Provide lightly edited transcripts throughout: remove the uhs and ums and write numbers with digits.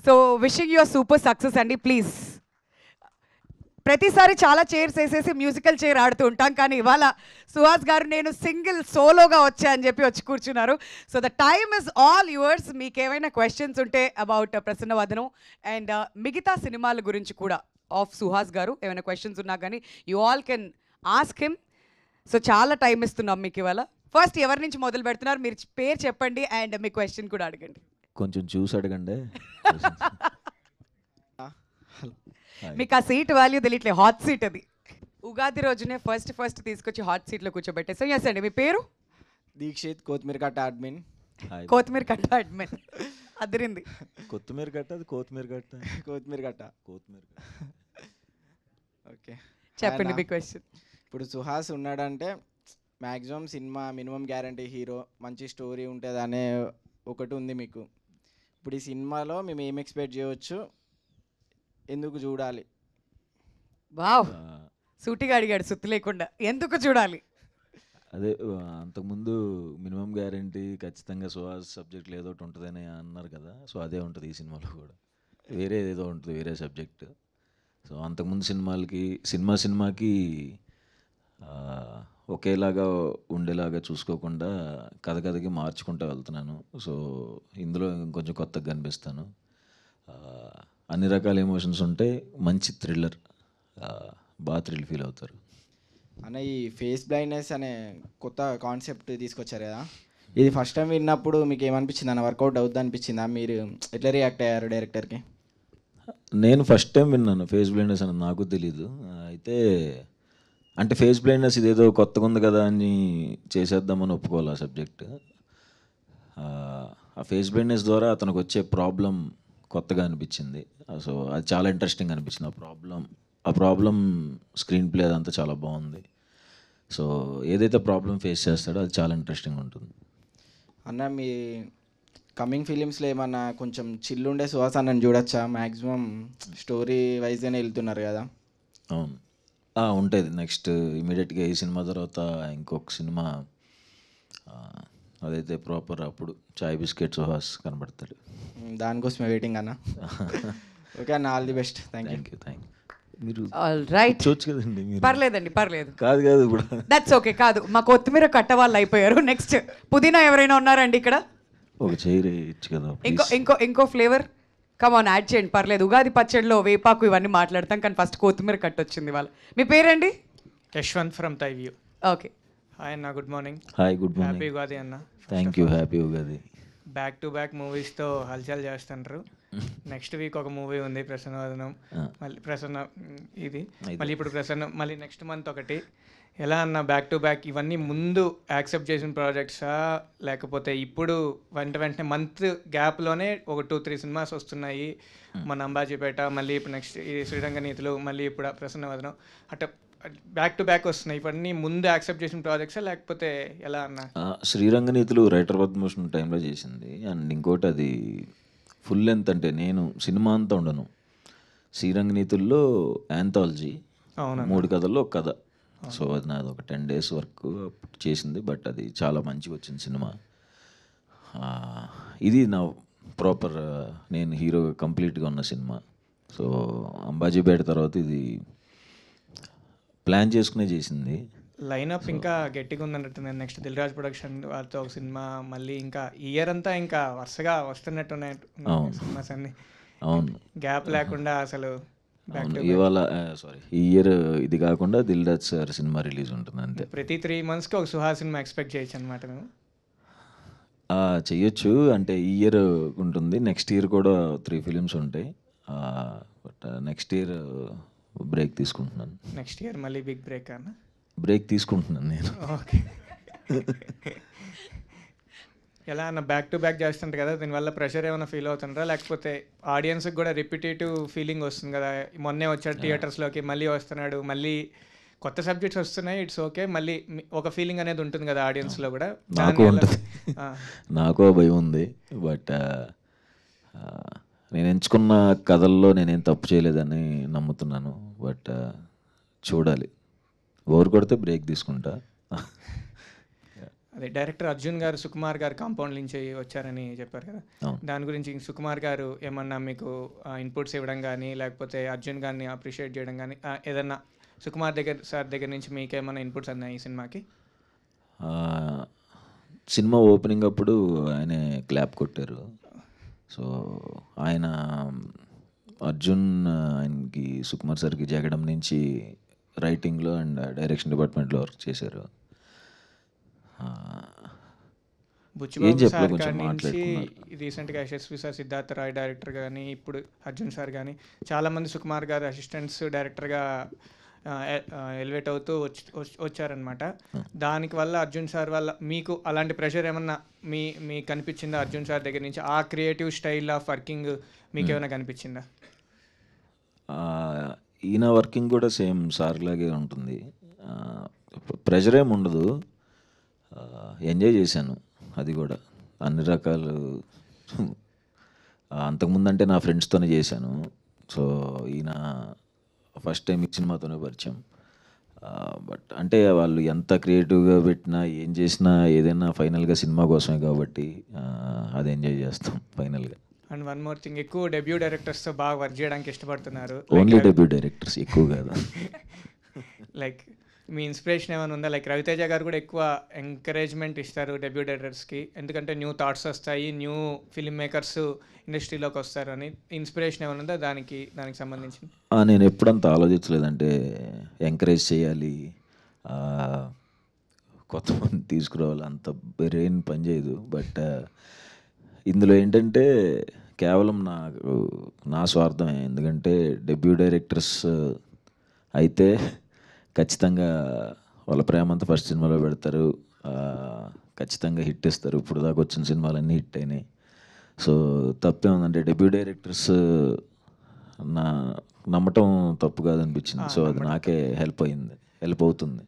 So wishing you're super success అండి. Please, ప్రతిసారి చాలా చైర్స్ వేసేసి మ్యూజికల్ చైర్ ఆడుతూ ఉంటాం, కానీ ఇవాళ సుహాస్ గారు నేను సింగిల్ సోలోగా వచ్చా అని చెప్పి వచ్చి కూర్చున్నారు. So the time is all yours. మీకు ఏమైనా క్వశ్చన్స్ ఉంటే అబౌట్ ప్రసన్న వదనం అండ్ మిగతా సినిమాల గురించి కూడా ఆఫ్ సుహాస్ గారు ఏమైనా క్వశ్చన్స్ ఉన్నా కానీ you all can ask him. So చాలా టైం ఇస్తున్నాం మీకు ఇవాళ. ఫస్ట్ ఎవరి నుంచి మొదలు పెడుతున్నారు? మీరు పేరు చెప్పండి అండ్ మీ క్వశ్చన్ కూడా అడగండి. కొంచెం చూసి అడగండి. మీకు ఆ సీట్ వాల్యూ తెలియట్లేదు, హాట్ సీట్ అది. ఉగాది రోజునే ఫస్ట్ తీసుకొచ్చి హాట్ సీట్లో కూర్చోబెట్టేసాం. ఎస్ అండి, మీ పేరు? దీక్షిత్, కొత్తిమీర కట్ట అడ్మిన్. కొత్తిమీర కట్ట అడ్మిన్. అదిరింది. కొత్తిమీర కట్ట, అది కొత్తిమీర కట్ట, కొత్తిమీర కట్ట. కొత్తిమీర. ఓకే, చెప్పండి మీ క్వశ్చన్. ఇప్పుడు సుహాస్ ఉన్నాడంటే maximum cinema minimum guarantee hero, మంచి స్టోరీ ఉంటుంది అనే ఒకటి ఉంది మీకు. ఇప్పుడు ఈ సినిమాలో మేము ఏం ఎక్స్పెక్ట్ చేయవచ్చు, ఎందుకు చూడాలి? వావ్, సూటిగా అడిగాడు సుత్తి లేకుండా. ఎందుకు చూడాలి? అదే అంతకుముందు మినిమం గ్యారంటీ ఖచ్చితంగా సుహాస్ సబ్జెక్ట్ ఏదో ఒకటి ఉంటుందని అన్నారు కదా. సో అదే ఉంటుంది ఈ సినిమాలో కూడా. వేరే ఏదో ఉంటుంది, వేరే సబ్జెక్ట్. సో అంతకుముందు సినిమాకి ఒకేలాగా ఉండేలాగా చూసుకోకుండా కథకి మార్చుకుంటూ వెళ్తున్నాను. సో ఇందులో ఇంకొంచెం కొత్తగా కనిపిస్తాను. అన్ని రకాల ఎమోషన్స్ ఉంటాయి, మంచి థ్రిల్లర్, బాగా థ్రిల్ ఫీల్ అవుతారు. అన్న, ఈ ఫేస్ బ్లైండ్నెస్ అనే కొత్త కాన్సెప్ట్ తీసుకొచ్చారు కదా, ఇది ఫస్ట్ టైం విన్నప్పుడు మీకు ఏమనిపించింది అన్న? వర్కౌట్ అవుద్ది అనిపించిందా? మీరు ఎట్లా రియాక్ట్ అయ్యారు డైరెక్టర్కి? నేను ఫస్ట్ టైం విన్నాను ఫేస్ బ్లైండ్నెస్ అని, నాకు తెలీదు. అయితే అంటే ఫేస్ బ్లైండ్నెస్ ఇదేదో కొత్తగా ఉంది కదా అని చేసేద్దామని ఒప్పుకోవాలి ఆ సబ్జెక్ట్. ఆ ఫేస్ బ్లైండ్నెస్ ద్వారా అతనికి వచ్చే ప్రాబ్లం కొత్తగా అనిపించింది. సో అది చాలా ఇంట్రెస్టింగ్ అనిపించింది. ఆ ప్రాబ్లం స్క్రీన్ ప్లే అదంతా చాలా బాగుంది. సో ఏదైతే ప్రాబ్లం ఫేస్ చేస్తాడో అది చాలా ఇంట్రెస్టింగ్ ఉంటుంది. అన్న, మీ కమింగ్ ఫిలిమ్స్లో ఏమన్నా కొంచెం చిల్లుండే సుహాస్ అన్నని చూడొచ్చా? మ్యాక్సిమం స్టోరీ వైజ్గానే వెళ్తున్నారు కదా. అవును, ఉంటుంది. నెక్స్ట్ ఇమీడియట్గా ఈ సినిమా తర్వాత ఇంకొక సినిమా, అదైతే ప్రాపర్ అప్పుడు చాయ్ బిస్కెట్ సుహాస్ కనబడతాడు. దానికోసమే వెయిటింగ్ అన్న. ఓకే అన్న, all the best. Thank you. మీరు రైట్, చూడొచ్చు కదండి మీరు. పర్లేదండి, పర్లేదు. కాదు ఇప్పుడు దట్స్ ఓకే. కాదు, మా కొత్తిమీర కట్ట వాళ్ళు అయిపోయారు. నెక్స్ట్ పుదీనా ఎవరైనా ఉన్నారండి ఇక్కడ? ఒక చైర్ ఇచ్చు కదా. ఇంకో ఫ్లేవర్ కమాన్ యాడ్ చేయండి, పర్లేదు. ఉగాది పచ్చడిలో వేపాకు ఇవన్నీ మాట్లాడతాం, కానీ ఫస్ట్ కొత్తిమీర కట్ట వచ్చింది వాళ్ళ. మీ పేరండి? యశ్వంత్ ఫ్రమ్ తైవ్యూ. ఓకే. హాయ్ అన్న, good morning. Hi, good happy morning. Ugadi అన్న. Thank you, happy Ugadi. Back to back మూవీస్తో హల్చల్ చేస్తుంటారు. నెక్స్ట్ వీక్ ఒక మూవీ ఉంది ప్రసన్న వదనం, మళ్ళీ ప్రసన్న ఇది, మళ్ళీ ఇప్పుడు ప్రసన్న, మళ్ళీ నెక్స్ట్ మంత్ ఒకటి. ఎలా అన్న బ్యాక్ టు బ్యాక్ ఇవన్నీ ముందు యాక్సెప్ట్ చేసిన ప్రాజెక్ట్సా, లేకపోతే ఇప్పుడు వెంటనే మంత్ గ్యాప్లోనే ఒక 2-3 సినిమాస్ వస్తున్నాయి? మన అంబాజీపేట, మళ్ళీ ఇప్పుడు నెక్స్ట్ ఈ శ్రీరంగనీతులు, మళ్ళీ ఇప్పుడు ప్రసన్న వదనం, అట్లా బ్యాక్ టు బ్యాక్ వస్తున్నాయి. ఇవన్నీ ముందు యాక్సెప్ట్ చేసిన ప్రాజెక్ట్సా లేకపోతే ఎలా అన్న? శ్రీరంగనీతులు రైటర్ పద్మభూషణ్ టైంలో చేసింది. అండ్ ఇంకోటి అది ఫుల్ లెంత్, అంటే నేను సినిమా అంతా ఉండను. శ్రీరంగనీతుల్లో యాంథాలజీ, 3 కథల్లో ఒక కథ. సో అది నాది ఒక 10 days వర్క్ చేసింది, బట్ అది చాలా మంచిగా వచ్చింది సినిమా. ఇది నా ప్రాపర్ నేను హీరోగా కంప్లీట్గా ఉన్న సినిమా. సో అంబాజీపేట తర్వాత ఇది ప్లాన్ చేసుకునే చేసింది. లైనప్ ఇంకా గట్టిగా ఉందన్నట్టు. నెక్స్ట్ దిల్ రాజు ప్రొడక్షన్ వాళ్ళతో ఒక సినిమా, మళ్ళీ ఇంకా ఇయర్ అంతా ఇంకా వరుసగా వస్తున్నట్టున్నాయి సినిమాస్ అన్ని. అవును, గ్యాప్ లేకుండా అసలు. ఇవాళ ఈ ఇయర్ ఇది కాకుండా Dil Raju sir cinema release ఉంటుంది అంతే. ప్రతి 3 monthsకి ఒక సుహాస్ సినిమా ఎక్స్పెక్ట్ చేయొచ్చు అనమాట మేము. చెయ్యొచ్చు, అంటే ఈ ఇయర్ ఉంటుంది, నెక్స్ట్ ఇయర్ కూడా 3 films ఉంటాయి. బట్ నెక్స్ట్ ఇయర్ బ్రేక్ తీసుకుంటున్నాను. నెక్స్ట్ ఇయర్ మళ్ళీ బిగ్ బ్రేక్ అన్న? బ్రేక్ తీసుకుంటున్నాను నేను. ఓకే. ఎలా అన్న బ్యాక్ టు బ్యాక్ చేస్తుంటారు కదా, దీనివల్ల ప్రెషర్ ఏమైనా ఫీల్ అవుతుంటారా? లేకపోతే ఆడియన్స్కి కూడా రిపిటేటివ్ ఫీలింగ్ వస్తుంది కదా, మొన్నే వచ్చాడు థియేటర్స్లోకి, మళ్ళీ వస్తున్నాడు, మళ్ళీ కొత్త సబ్జెక్ట్స్ వస్తున్నాయి, ఇట్స్ ఓకే, మళ్ళీ ఒక ఫీలింగ్ అనేది ఉంటుంది కదా ఆడియన్స్లో కూడా. నాకు ఉంటుంది, నాకు భయం ఉంది. బట్ నేను ఎంచుకున్న కథల్లో నేనేం తప్పు చేయలేదని నమ్ముతున్నాను. బట్ చూడాలి, ఓవర్ కొడితే బ్రేక్ తీసుకుంటా. అదే డైరెక్టర్ అర్జున్ గారు సుకుమార్ గారు కాంపౌండ్ నుంచి వచ్చారని చెప్పారు కదా, అవును. దాని గురించి సుకుమార్ గారు ఏమన్నా మీకు ఇన్పుట్స్ ఇవ్వడం కానీ లేకపోతే అర్జున్ గారిని అప్రిషియేట్ చేయడం కానీ ఏదన్నా సుకుమార్ సార్ దగ్గర నుంచి మీకు ఏమన్నా ఇన్పుట్స్ అన్నాయి ఈ సినిమాకి? సినిమా ఓపెనింగ్ అప్పుడు ఆయన క్లాప్ కొట్టారు. సో ఆయన అర్జున్ ఆయనకి సుకుమార్ సార్కి జగడం నుంచి రైటింగ్లో అండ్ డైరెక్షన్ డిపార్ట్మెంట్లో వర్క్ చేశారు. ఏం చెప్పలే, కొంచెం మాట్లాడుకున్నారు. రీసెంట్గా యశస్వి సార్, సిద్ధార్థ రాయ్ డైరెక్టర్ కానీ ఇప్పుడు అర్జున్ సార్ కానీ చాలామంది సుకుమార్ గారు అసిస్టెంట్స్ డైరెక్టర్గా ఎలివేట్ అవుతూ వచ్చారనమాట. దానికి వల్ల అర్జున్ సార్ వల్ల మీకు అలాంటి ప్రెషర్ ఏమన్నా మీకు కనిపించిందా అర్జున్ సార్ దగ్గర నుంచి? ఆ క్రియేటివ్ స్టైల్ ఆఫ్ వర్కింగ్ మీకు ఏమైనా కనిపించిందా? ఈయన వర్కింగ్ కూడా సేమ్ సార్ లాగే ఉంటుంది. ప్రెషర్ ఏమి ఉండదు, ఎంజాయ్ చేశాను. అది కూడా అన్ని రకాలు. అంతకుముందు అంటే నా ఫ్రెండ్స్తోనే చేశాను. సో ఈయన ఫస్ట్ టైం ఈ సినిమాతోనే పరిచయం. బట్ అంటే వాళ్ళు ఎంత క్రియేటివ్గా పెట్టినా ఏం చేసినా ఏదైనా ఫైనల్గా సినిమా కోసమే కాబట్టి అది ఎంజాయ్ చేస్తాం ఫైనల్గా. అండ్ వన్ మోర్ థింగ్, ఎక్కువ డెబ్యూ డైరెక్టర్స్తో బాగా వర్క్ చేయడానికి ఇష్టపడుతున్నారు. ఓన్లీ డెబ్యూ డైరెక్టర్స్, ఎక్కువ కాదు. లైక్ మీ ఇన్స్పిరేషన్ ఏమైనా ఉందా? లైక్ రవితేజ గారు కూడా ఎక్కువ ఎంకరేజ్మెంట్ ఇస్తారు డెబ్యూ డైరెక్టర్స్కి, ఎందుకంటే న్యూ థాట్స్ వస్తాయి, న్యూ ఫిల్మ్ మేకర్స్ ఇండస్ట్రీలోకి వస్తారు అని. ఇన్స్పిరేషన్ ఏమైనా ఉందా దానికి సంబంధించి? నేను ఎప్పుడంత ఆలోచించలేదంటే ఎంకరేజ్ చేయాలి, కొత్త మంది తీసుకురావాలి, అంత బ్రెయిన్ పనిచేయదు. బట్ ఇందులో ఏంటంటే కేవలం నా స్వార్థమే. ఎందుకంటే డెబ్యూ డైరెక్టర్స్ అయితే ఖచ్చితంగా వాళ్ళ ప్రేమ అంతా ఫస్ట్ సినిమాలో పెడతారు, ఖచ్చితంగా హిట్ ఇస్తారు. ఇప్పుడు దాకా వచ్చిన సినిమాలన్నీ హిట్ అయినాయి. సో తప్పేముందంటే డెబ్యూ డైరెక్టర్స్ నమ్మటం తప్పు కాదనిపించింది. సో అది నాకే హెల్ప్ అవుతుంది.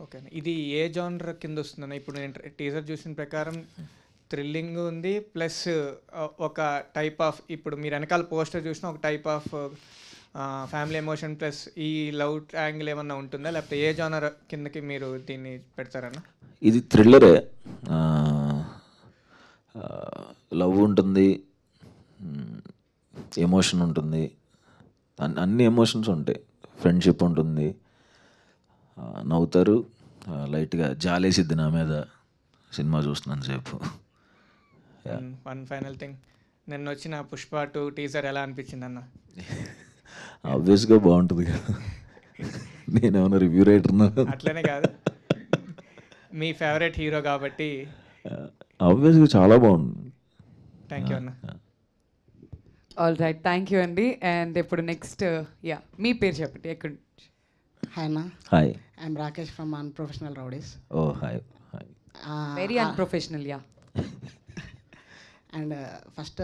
ఓకే, ఇది ఏ జానర్ కింద వస్తుందన్న? ఇప్పుడు నేను టీజర్ చూసిన ప్రకారం థ్రిల్లింగ్ ఉంది, ప్లస్ ఒక టైప్ ఆఫ్, ఇప్పుడు మీరు వెనకాల పోస్టర్ చూసిన ఒక type of family emotion plus ఈ లవ్ యాంగిల్ ఏమన్నా ఉంటుందా, లేకపోతే ఏ జానర్ కిందకి మీరు దీన్ని పెడతారన్న? ఇది థ్రిల్లరే, లవ్ ఉంటుంది, ఎమోషన్ ఉంటుంది, అన్ని ఎమోషన్స్ ఉంటాయి. ఫ్రెండ్షిప్ ఉంటుంది, నవ్వుతారు, లైట్గా జాలేసిద్ది నా మీద సినిమా చూస్తున్నాను సేపు. వన్ ఫైనల్ థింగ్, నిన్న వచ్చిన పుష్ప 2 టీజర్ ఎలా అనిపించింది అన్న? ఆబ్వియస్గా బాగుంటుంది కదా, నేనేమన్నా రివ్యూ రైటర్ అట్లనే కాదు, మీ ఫేవరెట్ హీరో కాబట్టి ఆబ్వియస్గా చాలా బాగుంది. థ్యాంక్ యూ అన్న. ఆల్ రైట్, థ్యాంక్ యూ అండి. అండ్ ఇప్పుడు నెక్స్ట్ మీ పేరు చెప్పండి, ఎక్కడ? హాయ్ అన్న. Hi, I'm Rakesh from unprofessional rowdies. Oh hi. Very unprofessional. And first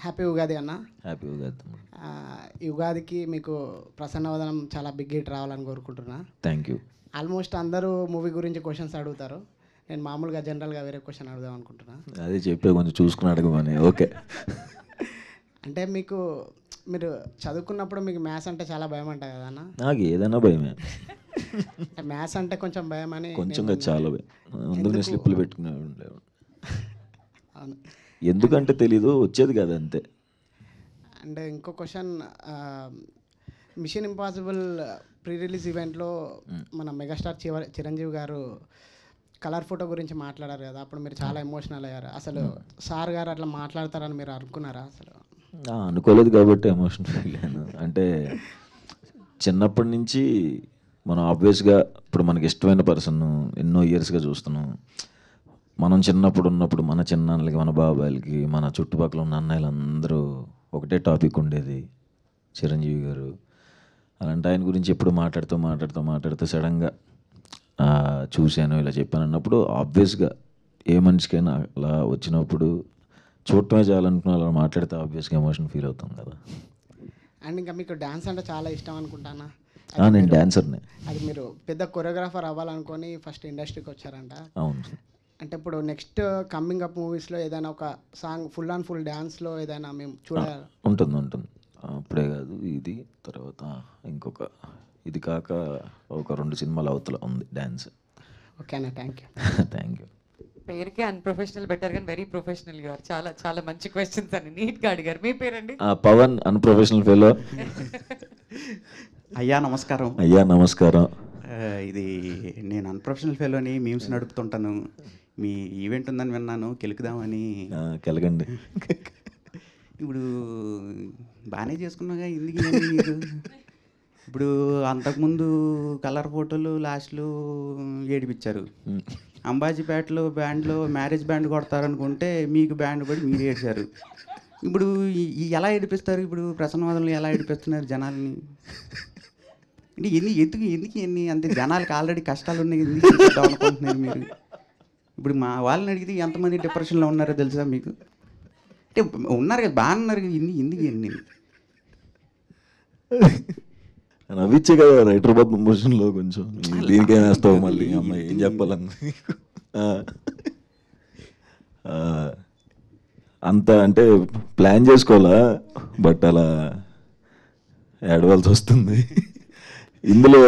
happy Ugadi అన్న. హ్యాపీ ఉగాది. ఈ ఉగాదికి మీకు ప్రసన్నవదనం చాలా బిగ్ హిట్ రావాలని కోరుకుంటున్నా. Thank you. ఆల్మోస్ట్ అందరూ మూవీ గురించి క్వశ్చన్స్ అడుగుతారు, నేను మామూలుగా జనరల్గా వేరే క్వశ్చన్ అడుగుదాం అనుకుంటున్నా. అదే చెప్పే, కొంచెం చూసుకుని అడగమని. ఓకే. అంటే మీరు చదువుకున్నప్పుడు మీకు మ్యాథ్స్ అంటే చాలా భయం అంట కదా అన్న? నాకు ఏదైనా భయమే. మ్యాథ్స్ అంటే కొంచెం భయం అని. కొంచెం చాలా భయం. ముందు స్లిప్పులు పెట్టుకునే ఉండేవాడు. అవును. ఎందుకంటే తెలీదు, వచ్చేది కదా అంతే. అండ్ ఇంకో question, mission impossible pre release ఈవెంట్లో మన మెగాస్టార్ చిరంజీవి గారు కలర్ ఫోటో గురించి మాట్లాడారు కదా, అప్పుడు మీరు చాలా ఎమోషనల్ అయ్యారు. అసలు సార్ గారు అట్లా మాట్లాడతారని మీరు అనుకున్నారా అసలు? అనుకోలేదు కాబట్టి ఎమోషన్ ఫీల్ అయ్యాను. అంటే చిన్నప్పటి నుంచి మనం ఆబ్వియస్గా ఇప్పుడు మనకి ఇష్టమైన పర్సన్ ఎన్నో ఇయర్స్గా చూస్తున్నాం. మనం చిన్నప్పుడు ఉన్నప్పుడు మన చిన్నాన్నలకి, మన బాబాయిలకి, మన చుట్టుపక్కల ఉన్న అన్నయ్యలందరూ ఒకటే టాపిక్ ఉండేది, చిరంజీవి గారు. అలాంటి ఆయన గురించి ఎప్పుడు మాట్లాడుతూ సడన్గా చూశాను, ఇలా చెప్పాను అన్నప్పుడు ఆబ్వియస్గా ఏ మనిషికైనా అలా వచ్చినప్పుడు చూడటమే చాలనుకున్న అలా మాట్లాడితే ఆబ్వియస్గా ఎమోషన్ ఫీల్ అవుతాం కదా. అండ్ ఇంకా మీకు డ్యాన్స్ అంటే చాలా ఇష్టం అనుకుంటానా? నేను డాన్సర్నే. అది మీరు పెద్ద కొరియోగ్రాఫర్ అవ్వాలనుకొని ఫస్ట్ ఇండస్ట్రీకి వచ్చారంట. అవును. అంటే ఇప్పుడు నెక్స్ట్ కమింగ్ అప్ మూవీస్లో ఏదైనా ఒక సాంగ్ ఫుల్ అండ్ ఫుల్ డ్యాన్స్లో ఏదైనా మేము చూడాలి? ఉంటుంది. అప్పుడే కాదు, ఇది తర్వాత ఇంకొక, ఇది కాక ఒక 2 సినిమాల అవతల ఉంది డ్యాన్స్. ఓకేనా, థ్యాంక్ యూ. Thank you. పేరుకే అన్ప్రొఫెషనల్ బెటర్ కానీ వెరీ ప్రొఫెషనల్ గారు. చాలా చాలా మంచి క్వశ్చన్స్ అని నీట్గా అడిగారు. మీ పేరండి? Pawan unprofessional fellow. అయ్యా నమస్కారం. అయ్యా నమస్కారం. ఇది నేను అన్ప్రొఫెషనల్ ఫెలోని మీమ్స్ నడుపుతుంటాను. మీ ఈవెంట్ ఉందని విన్నాను, కెలుకుదామని. కెలగండి. ఇప్పుడు బాగానే చేసుకున్నాగా, ఎందుకు ఇవన్నీ నీకు? ఇప్పుడు అంతకుముందు కలర్ ఫోటోలు లాస్ట్లో ఏడిపించారు. అంబాజీపేటలో బ్యాండ్లో మ్యారేజ్ బ్యాండ్ కొడతారనుకుంటే మీకు బ్యాండ్ కూడా మీరు ఏడ్చారు. ఇప్పుడు ఎలా ఏడిపిస్తారు? ఇప్పుడు ప్రసన్నవాదంలో ఎలా ఏడిపిస్తున్నారు జనాల్ని? అంటే ఎందుకు అంటే జనాలకి ఆల్రెడీ కష్టాలు ఉన్నాయి, ఎందుకు అనుకుంటున్నారు మీరు? ఇప్పుడు మా వాళ్ళని అడిగితే ఎంతమంది డిప్రెషన్లో ఉన్నారో తెలుసా మీకు? అంటే ఉన్నారు కదా, బాగా ఉన్నారు కదా, ఎందుకు ఎన్ని నవ్విచ్చే కదా రైటర్ పద్మభూషణ్లో కొంచెం. దీనికేం వేస్తావు మళ్ళీ అమ్మాయి, ఏం చెప్పాలని. అంత అంటే ప్లాన్ చేసుకోవాలా, బట్ అలా ఏడవలసి వస్తుంది. ఇందులో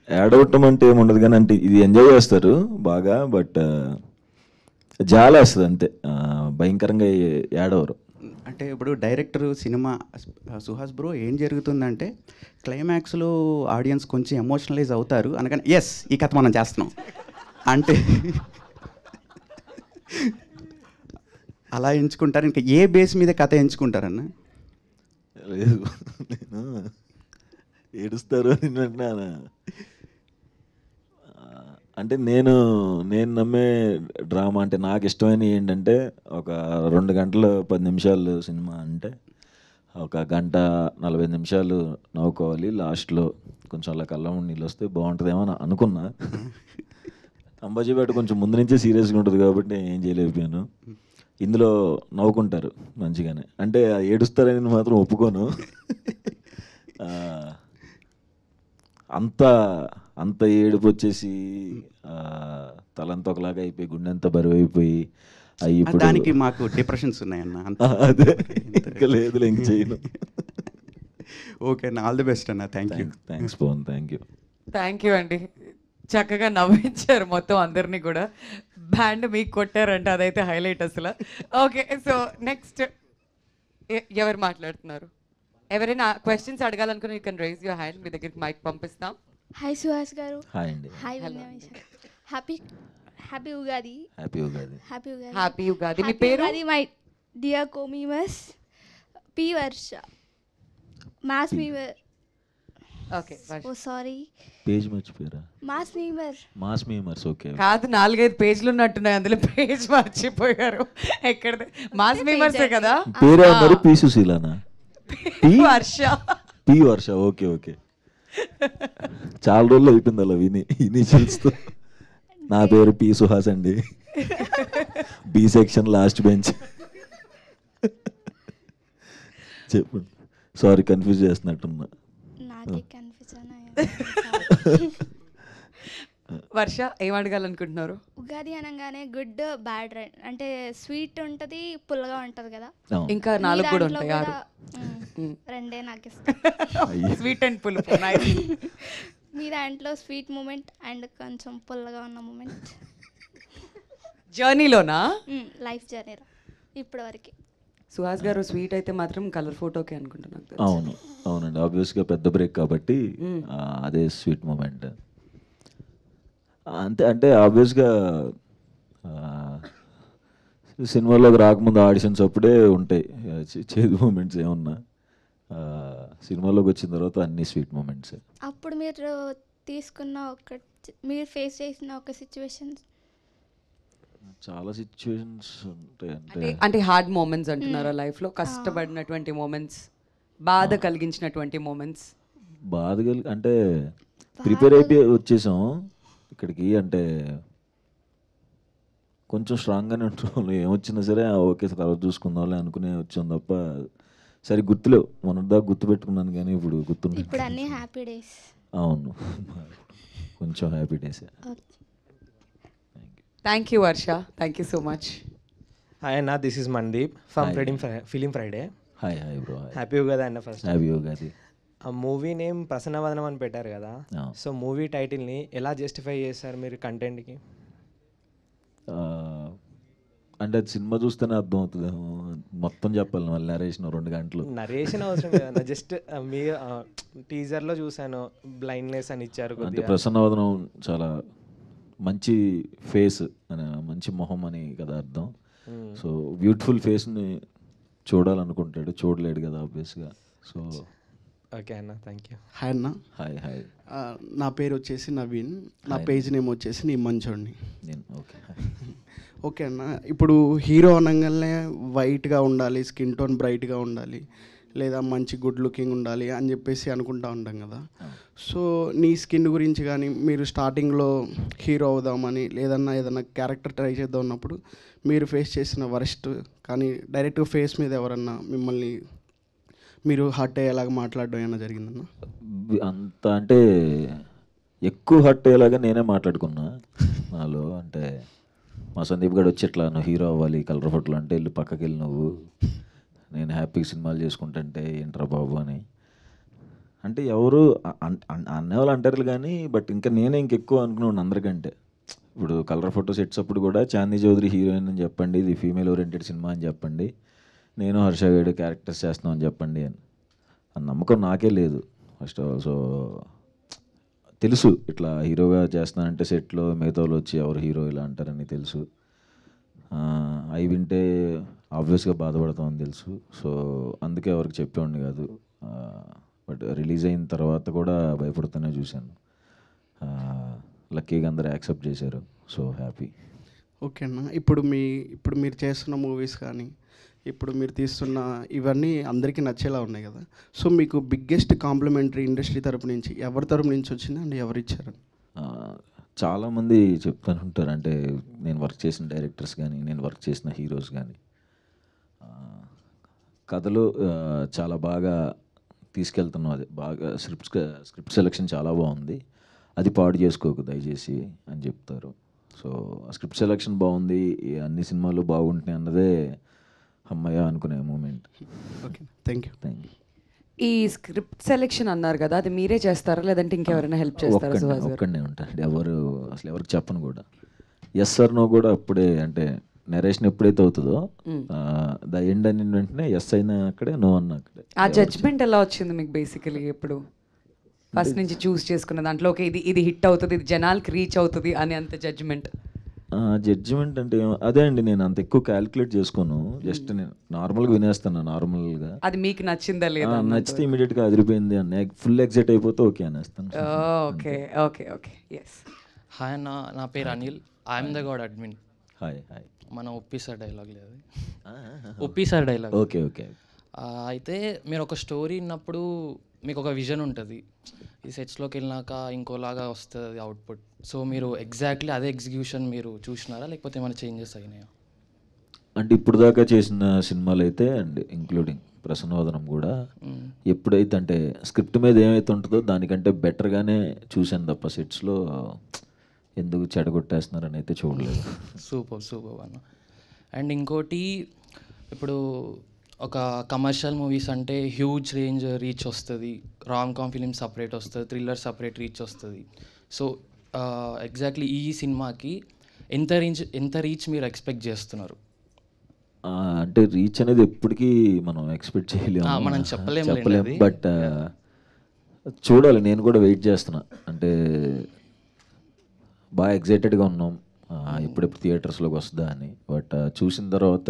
ఏడవటం అంటే ఏముండదు కానీ, అంటే ఇది ఎంజాయ్ చేస్తారు బాగా, బట్ జాలా వస్తుంది అంతే, భయంకరంగా ఏడవరు. అంటే ఇప్పుడు డైరెక్టర్ సినిమా సుహాస్ బ్రో ఏం జరుగుతుందంటే క్లైమాక్స్లో ఆడియన్స్ కొంచెం ఎమోషనలైజ్ అవుతారు అనగానే ఎస్ ఈ కథ మనం చేస్తున్నాం అంటే అలా ఎంచుకుంటారు. ఇంకా ఏ బేస్ మీద కథ ఎంచుకుంటారన్న? లేదు, నేను ఏడుస్తారు అని వింటున్నాను. అంటే నేను నమ్మే డ్రామా అంటే నాకు ఇష్టమైన ఏంటంటే, ఒక 2 గంటలు 10 నిమిషాలు సినిమా అంటే 1 గంట 45 నిమిషాలు నవ్వుకోవాలి, లాస్ట్లో కొంచెం అలా కళ్ళం నీళ్ళు వస్తే బాగుంటుందేమో అని అనుకున్నా. అంబాజీపేట కొంచెం ముందు నుంచే సీరియస్గా ఉంటుంది కాబట్టి నేను ఏం చేయలేకపోయాను. ఇందులో నవ్వుకుంటారు మంచిగానే, అంటే ఏడుస్తారని మాత్రం ఒప్పుకోను. అంత ఏడుపు వచ్చేసి తలంతా ఒకలాగా అయిపోయి, గుండెంతా బరువు అయిపోయి అవి ఇప్పుడు దానికి మాకు డిప్రెషన్స్ ఉన్నాయన్న. అదే ఇంకా లేదు, ఇంక చేయను. ఓకే అన్న, ఆల్ ది బెస్ట్ అన్న. థ్యాంక్స్ పవన్, థ్యాంక్ యూ అండి. చక్కగా నవ్వించారు మొత్తం అందరినీ కూడా. బ్యాండ్ మీకు కొట్టారంటే అదైతే హైలైట్ అసలు. ఓకే, సో నెక్స్ట్ ఎవరు మాట్లాడుతున్నారు? ఎవరైనా క్వశ్చన్స్ అడగాలనుకుని you can raise your hand. మీ దగ్గరికి మైక్ పంపిస్తాం. హాయ్ సుహాస్ గారు. హాయ్ అండి. Hi happy happy Ugadi. Happy Ugadi. Happy Ugadi. Happy Ugadi. మీ పేరు? మై డియర్ కోమీమస్ P Varsha mass memer. Okay, oh sorry, page మర్చిపోయారా? Mass memers. ఓకే, కాదు 4-5 పేజీలు ఉన్నట్టున్నాయి, అందులో పేజ్ మర్చిపోయారు. ఎక్కడ మాస్ మీమర్సే కదా. పేరే అన్నారు, పి సుశీలానా? వర్ష. పి వర్ష. ఓకే ఓకే, చాలా రోజులు అయిపోయింది అలా విని ఇనిషియల్స్తో. నా పేరు పి సుహాస్ అండి, బి సెక్షన్ లాస్ట్ బెంచ్. చెప్పండి, సారీ కన్ఫ్యూజ్ చేస్తున్నట్టున్నా. నాకే కన్ఫ్యూజన్ వర్ష ఏం అడగాలనుకుంటున్నారు? ఉగాది అనగానే గుడ్ బ్యాడ్ అంటే స్వీట్ ఉంటుంది, పుల్లగా ఉంటుంది కదా. ఇంకా 4 కూడా ఉంటాయి, 6. రెండే నాకు ఇష్టం, స్వీట్ అండ్ పులుపు. మీ దాంట్లో స్వీట్ మూమెంట్ అండ్ కొంచెం పుల్లగా ఉన్న మూమెంట్ జర్నీలోనా? లైఫ్ జర్నీలో ఇప్పటి వరకు. సుహాస్ గారు స్వీట్ అయితే మాత్రం కలర్ ఫోటోకే అనుకుంటున్నాను. అవునండి, ఆబ్వియస్గా పెద్ద బ్రేక్ కాబట్టి అదే స్వీట్ మూమెంట్ అంతే. అంటే ఆబ్వియస్గా సినిమాలోకి రాకముందు ఆడిషన్స్ అప్పుడే ఉంటాయి చేదు మూమెంట్స్ ఏమన్నా, సినిమాలోకి వచ్చిన తర్వాత అన్ని స్వీట్ మూమెంట్స్. అప్పుడు మీరు తీసుకున్న మీరు ఫేస్ చేసిన ఒక సిచ్యువేషన్? చాలా సిచ్యువేషన్స్ ఉంటాయి. అంటే హార్డ్ మూమెంట్స్ అంటున్నారా లైఫ్లో? కష్టపడినటువంటి మూమెంట్స్, బాధ కలిగించినటువంటి మూమెంట్స్? బాధ అంటే ప్రిపేర్ అయిపోయి వచ్చేసాం ఇక్కడికి, అంటే కొంచెం స్ట్రాంగ్గానే ఉంటాం. ఏమొచ్చినా సరే ఓకే తర్వాత చూసుకుందాంలే అనుకునే వచ్చాం తప్ప సరే గుర్తులేవు. మొన్నటిదాకా గుర్తు పెట్టుకున్నాను కానీ ఇప్పుడు గుర్తుంది. ఇప్పుడు అన్ని హ్యాపీ డేస్. అవును, కొంచెం happy days. Thank you Varsha, thank you so much. Hi అన్న, this is Mandeep from Film Friday. Hi bro. Happy Ugadi అన్న. First happy Ugadi. ఆ మూవీ నేమ్ ప్రసన్నవదనం అని పెట్టారు కదా, సో మూవీ టైటిల్ని ఎలా జస్టిఫై చేస్తారు మీరు కంటెంట్కి? అంటే అది సినిమా చూస్తేనే అర్థం అవుతుంది. మొత్తం చెప్పాలి మళ్ళీ నరేషన్ 2 గంటలు. నరేషన్ అవసరం లేదన్న, జస్ట్ మీ టీజర్లో చూశాను, బ్లైండ్నెస్ అని ఇచ్చారు అంటే కొద్దిగా. ప్రసన్నవదనం చాలా మంచి ఫేస్ అని, మంచి మొహం అని కదా అర్థం. సో బ్యూటిఫుల్ ఫేస్ని చూడాలనుకుంటాడు, చూడలేడు కదా ఆబ్వియస్గా. సో ఓకే అన్న, థ్యాంక్ యూ. హాయ్ అన్న. Hi hi. నా పేరు వచ్చేసి నవీన్, నా పేజ్ నేమ్ వచ్చేసి నీ మంచోడిని. నేను ఓకే. ఓకే అన్న, ఇప్పుడు హీరో అనగానే వైట్గా ఉండాలి, స్కిన్ టోన్ బ్రైట్గా ఉండాలి, లేదా మంచి గుడ్ లుకింగ్ ఉండాలి అని చెప్పేసి అనుకుంటా ఉంటాం కదా. సో నీ స్కిన్ గురించి కానీ, మీరు స్టార్టింగ్లో హీరో అవుదామని లేదన్నా ఏదన్నా క్యారెక్టర్ ట్రై చేద్దాం ఉన్నప్పుడు మీరు ఫేస్ చేసిన వరస్ట్ కానీ డైరెక్ట్గా ఫేస్ మీద ఎవరన్నా మిమ్మల్ని మీరు హర్ట్ అయ్యేలాగా మాట్లాడడం ఏమైనా జరిగిందన్న? అంత అంటే ఎక్కువ హర్ట్ అయ్యేలాగా నేనే మాట్లాడుకున్నా నాలో. అంటే మా సందీప్ గడు వచ్చి ఇట్లా నువ్వు హీరో అవ్వాలి కలర్ ఫోటోలు అంటే వెళ్ళి పక్కకి వెళ్ళి నువ్వు, నేను హ్యాపీగా సినిమాలు చేసుకుంటుంటే ఏంట్రా బాబు అని. అంటే ఎవరు అనేవాళ్ళు అంటారు కానీ, బట్ ఇంకా నేనే ఇంకెక్కువ అనుకున్నాను అందరికంటే. ఇప్పుడు కలర్ ఫోటో సెట్స్ అప్పుడు కూడా చాందీ చౌదరి హీరోయిన్ అని చెప్పండి, ఇది ఫీమేల్ ఓరియంటెడ్ సినిమా అని చెప్పండి, నేను హర్ష గడు క్యారెక్టర్స్ చేస్తున్నాం అని చెప్పండి అని. ఆ నమ్మకం నాకే లేదు ఫస్ట్ ఆఫ్ ఆల్. సో తెలుసు ఇట్లా హీరోగా చేస్తున్నానంటే సెట్లో మిగతా వాళ్ళు వచ్చి ఎవరు హీరో ఇలా అంటారని తెలుసు. అవి వింటే ఆబ్వియస్గా బాధపడతామని తెలుసు. సో అందుకే ఎవరికి చెప్పేవాడిని కాదు. బట్ రిలీజ్ అయిన తర్వాత కూడా భయపడుతూనే చూశాను. లక్కీగా అందరూ యాక్సెప్ట్ చేశారు. So happy. ఓకే అన్న, ఇప్పుడు మీరు చేస్తున్న మూవీస్ కానీ ఇప్పుడు మీరు తీస్తున్న ఇవన్నీ అందరికీ నచ్చేలా ఉన్నాయి కదా. సో మీకు బిగ్గెస్ట్ కాంప్లిమెంటరీ ఇండస్ట్రీ తరపు నుంచి ఎవరి తరపు నుంచి వచ్చింది అండ్ ఎవరు ఇచ్చారు? చాలామంది చెప్తూనే ఉంటారు. అంటే నేను వర్క్ చేసిన డైరెక్టర్స్ కానీ, నేను వర్క్ చేసిన హీరోస్ కానీ కథలు చాలా బాగా తీసుకెళ్తున్నాం. అది బాగా స్క్రిప్ట్ సెలెక్షన్ చాలా బాగుంది, అది పాడు చేసుకోకు దయచేసి అని చెప్తారు. సో స్క్రిప్ట్ సెలెక్షన్ బాగుంది, అన్ని సినిమాలు బాగుంటున్నాయి అన్నదే అమ్మయ్య అనుకునే moment. Okay, thank you. Thank you. ఈ స్క్రిప్ట్ సెలెక్షన్ అన్నారు కదా, అది మీరే చేస్తారా లేదంటే ఇంకెవరైనా హెల్ప్ చేస్తారా? సుహాస్ గారు ఒక్కడే ఉంటాను, అసలు ఎవరికి చెప్పను కూడా. ఎస్ సార్ నో కూడా అప్పుడే, అంటే నరేషన్ ఎప్పుడైతే అవుతుందో ద ఎండ్ అని వెంటనే ఎస్ అయినా అక్కడే, నో అన్న అక్కడే. ఆ జడ్జ్మెంట్ ఎలా వచ్చింది మీకు బేసికలీ? ఎప్పుడు ఫస్ట్ నుంచి చూస్ చేసుకున్న దాంట్లో ఓకే ఇది హిట్ అవుతుంది, ఇది జనాలకి రీచ్ అవుతుంది అని అంత జడ్జ్మెంట్? జడ్జిమెంట్ అంటే అదే అండి, నేను అంత ఎక్కువ క్యాలిక్యులేట్ చేసుకోను. జస్ట్ నేను నార్మల్గా వినేస్తాను. నార్మల్గా అది మీకు నచ్చిందా లేదా? నచ్చితే ఇమీడియట్గా అదిరిపోయింది అన్న, ఫుల్ ఎక్సైట్ అయిపోతే ఓకే అనేస్తాను. Okay okay okay. Yes. Hi అన్న, నా పేరు Anil, I'm the god admin. Hi hi. మన ఒప్పిసార్ డైలాగ్ లేదు, ఒప్పిసార్ డైలాగ్. Okay okay. అయితే మీరు ఒక స్టోరీ విన్నప్పుడు మీకు ఒక విజన్ ఉంటుంది, ఈ సెట్స్లోకి వెళ్ళినాక ఇంకోలాగా వస్తుంది అవుట్పుట్. సో మీరు ఎగ్జాక్ట్లీ అదే ఎగ్జిక్యూషన్ మీరు చూసినారా లేకపోతే ఏమైనా చేంజెస్ అయినాయా? అంటే ఇప్పుడు దాకా చేసిన సినిమాలు అయితే అండ్ ఇంక్లూడింగ్ ప్రసన్నవదనం కూడా ఎప్పుడైతే అంటే స్క్రిప్ట్ మీద ఏమైతే ఉంటుందో దానికంటే బెటర్గానే చూశాను తప్ప సెట్స్లో ఎందుకు చెడగొట్టేస్తున్నారని అయితే చూడలేదు. సూపర్ సూపర్ అన్న. అండ్ ఇంకోటి, ఇప్పుడు ఒక కమర్షియల్ మూవీస్ అంటే హ్యూజ్ రేంజ్ రీచ్ వస్తుంది, రామ్ కామ్ ఫిలిం సపరేట్ వస్తుంది, థ్రిల్లర్ సపరేట్ రీచ్ వస్తుంది. సో ఎగ్జాక్ట్లీ ఈ సినిమాకి ఎంత రీచ్ మీరు ఎక్స్పెక్ట్ చేస్తున్నారు? అంటే రీచ్ అనేది ఎప్పటికీ మనం ఎక్స్పెక్ట్ చేయలేము, మనం చెప్పలేము. బట్ చూడాలి, నేను కూడా వెయిట్ చేస్తున్నా. అంటే బాగా ఎగ్జైటెడ్గా ఉన్నాం ఎప్పుడెప్పుడు థియేటర్స్లోకి వస్తుందా అని. బట్ చూసిన తర్వాత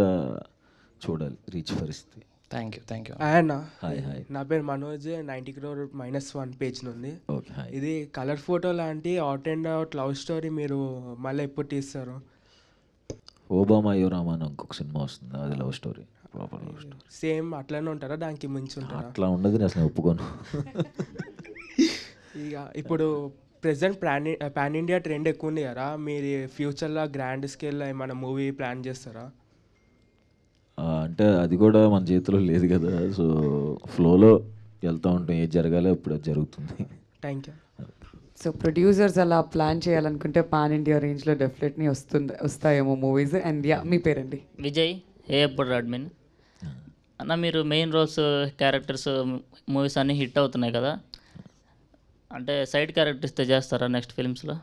చూడాలి రీచ్ పరిస్థితి. Thank you. అన్న హాయ్ హాయ్. నా పేరు మనోజ్, 90 crore -1 పేజ్ నుండి. Okay hi. ఇది కలర్ ఫోటో లాంటి out and out love story మీరు మళ్ళీ ఎప్పుడు తీస్తారు? ఓబామా యువరామా అని ఇంకొక సినిమా వస్తుంది, అది love story, proper love story. Same అట్లనే ఉంటారా, దానికి మించి ఉంటారా? అట్లా ఉండదు, నేను అసలు ఒప్పుకోను. ఇక ఇప్పుడు ప్రెసెంట్ పాన్ ఇండియా ట్రెండ్ ఎక్కువ ఉంది కదా, మీరు ఫ్యూచర్లో గ్రాండ్ స్కేల్లో ఏమైనా మూవీ ప్లాన్ చేస్తారా? అంటే అది కూడా మన చేతిలో లేదు కదా. సో ఫ్లోలో వెళ్తూ ఉంటాం, ఏది జరగాలో ఇప్పుడు అది జరుగుతుంది. Thank you. సో ప్రొడ్యూసర్స్ అలా ప్లాన్ చేయాలనుకుంటే పాన్ ఇండియా రేంజ్లో డెఫినెట్లీ వస్తాయేమో మూవీస్. అండ్ యా, మీ పేరండి? విజయ్, ఏఎప్పుడు అడ్మిన్. అన్న మీరు మెయిన్ రోల్స్ క్యారెక్టర్స్ మూవీస్ అన్నీ హిట్ అవుతున్నాయి కదా, అంటే సైడ్ క్యారెక్టర్స్ చేస్తారా నెక్స్ట్ ఫిల్మ్స్లో?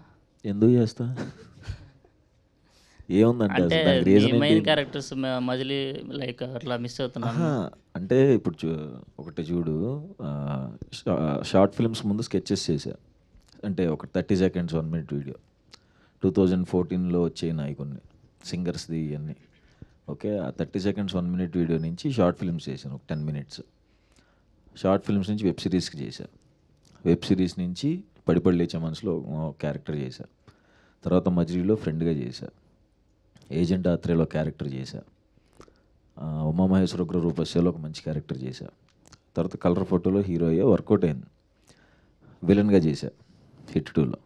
ఎందుకు చేస్తా? ఏముందంటే అంటే అసలు దానికి రీజన్ మెయిన్ ఏంటి క్యారెక్టర్స్ మజిలీ లైక్ అట్లా మిస్ అవుతున్నాను. అంటే ఇప్పుడు ఒకటి చూడు, షార్ట్ ఫిల్మ్స్ ముందు స్కెచెస్ చేశా, అంటే ఒక 30 seconds 1 minute వీడియో 2014లో వచ్చాయి కొన్ని సింగర్స్ది ఇవన్నీ. ఓకే, ఆ 30 seconds 1 minute వీడియో నుంచి షార్ట్ ఫిల్మ్స్ చేశాను ఒక 10 minutes. షార్ట్ ఫిల్మ్స్ నుంచి వెబ్ సిరీస్కి చేశా, వెబ్ సిరీస్ నుంచి పడిపడి లేచే మనసులో క్యారెక్టర్ చేశా, తర్వాత మజిలీలో ఫ్రెండ్గా చేశా, ఏజెంట్ ఆత్రేయలో క్యారెక్టర్ చేశా, ఉమామహేశ్వర ఉగ్ర రూపస్యలో ఒక మంచి క్యారెక్టర్ చేశా, తర్వాత కలర్ ఫోటోలో హీరో అయ్యే వర్కౌట్ అయింది, విలన్గా చేశా హిట్ 2లో.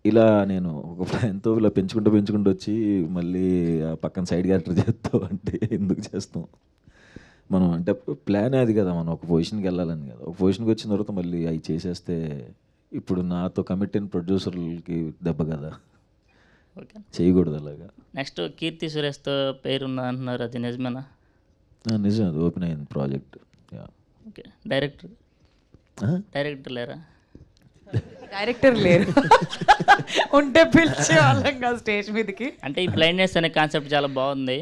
ఇలా నేను ఒక ఎంతో ఇలా పెంచుకుంటూ వచ్చి మళ్ళీ ఆ పక్కన సైడ్ క్యారెక్టర్ చేస్తావు అంటే ఎందుకు చేస్తాం మనం, అంటే ప్లాన్ అది కదా, మనం ఒక పొజిషన్కి వెళ్ళాలని కదా. ఒక పొజిషన్కి వచ్చిన తర్వాత మళ్ళీ అవి చేసేస్తే ఇప్పుడు నాతో కమిట్ అయిన ప్రొడ్యూసర్లకి దెబ్బ కదా, ఓకే చేయకూడదు అలాగా. నెక్స్ట్ కీర్తి సురేష్తో పేరున్నా అంటున్నారు, అది నిజమేనా? నిజం, అది ఓపెన్ అయింది ప్రాజెక్ట్. ఓకే, డైరెక్టర్ లేరా? డైరెక్టర్ లేరు, ఉంటే పిలిచే వాళ్ళం కదా స్టేజ్ మీదకి. అంటే ఈ బ్లైండ్నెస్ అనే కాన్సెప్ట్ చాలా బాగుంది,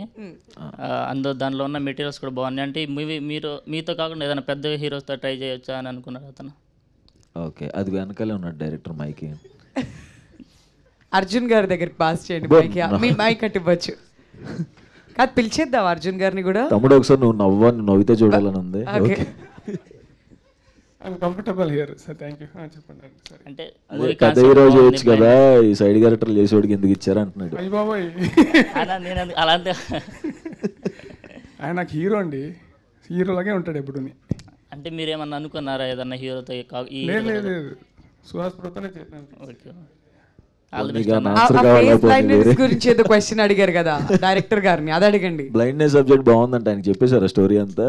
దానిలో ఉన్న మెటీరియల్స్ కూడా బాగున్నాయి. అంటే ఈ మూవీ మీతో కాకుండా ఏదైనా పెద్ద హీరోస్తో ట్రై చేయొచ్చా అని అనుకున్నారు అతను? ఓకే, అది వెనకాలే ఉన్నాడు డైరెక్టర్ మైకి. అర్జున్ గారి దగ్గరికి పాస్ చేయండి మైకి, మీ మైక్ అట్టి ఇవ్వచ్చు కాదు, పిలిచేద్దాం అర్జున్ గారిని కూడా. తమ్ముడు ఒకసారి నువ్వు నవ్వితే చూడాలని ఉంది. Okay, comfortable here sir, thank you. చెప్పండి సార్. అంటే పెద్ద హీరో చేయొచ్చు కదా, ఈ సైడ్ క్యారెక్టర్ చేసేవాడికి ఎందుకు ఇచ్చారు అంటున్నాడు. అయ్య బాబోయ్, నేను అలా ఆయన నాకు హీరో అండి, హీరోలాగే ఉంటాడు ఎప్పుడు. అంటే మీరేమన్నా అనుకున్నారా ఏదన్నా హీరోతో? లేదు, సుహాస్ బ్రోతోనే చేశాను. ఓకే, గురించి ఏదో క్వశ్చన్ అడిగారు కదా డైరెక్టర్ గారిని, అది అడగండి. బ్లైండ్నెస్ సబ్జెక్ట్ బాగుందంట, ఆయన చెప్పేశారా స్టోరీ అంతా?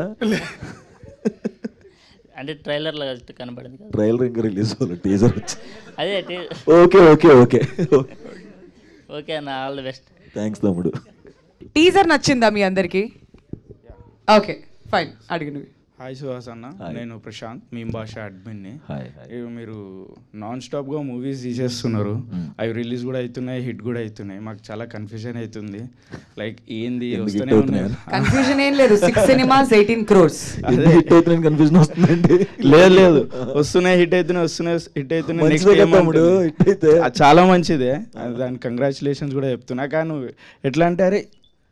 అంటే ట్రైలర్లో కనబడింది కదా, ట్రైలర్ ఇంకా రిలీజ్ అవ్వాలి, టీజర్ వచ్చి. అదే ఓకే ఓకే ఓకే ఓకే అన్న, ఆల్ ది బెస్ట్. థ్యాంక్స్ తమ్ముడు. టీజర్ నచ్చిందా మీ అందరికి? ఓకే ఫైన్, అడిగి నువ్వు. హాయ్ సుహాస్ అన్న, నేను ప్రశాంత్, మీ భాష అడ్మిన్ని. హాయ్. మీరు నాన్ స్టాప్గా మూవీస్ తీసేస్తున్నారు, అవి రిలీజ్ కూడా అవుతున్నాయి, హిట్ కూడా అవుతున్నాయి. మాకు చాలా కన్ఫ్యూజన్ అవుతుంది, లైక్ ఏంది వస్తూనే ఉన్నాయి. కన్ఫ్యూజన్ ఏం లేదు, 6 cinemas 18 crores. కన్ఫ్యూజన్ వస్తుందండి. లేదు వస్తున్నాయి, హిట్ అవుతున్నాయి. చాలా మంచిదే, దానికి కంగ్రాచులేషన్స్ కూడా చెప్తున్నా. కానీ ఎట్లా అంటే అరే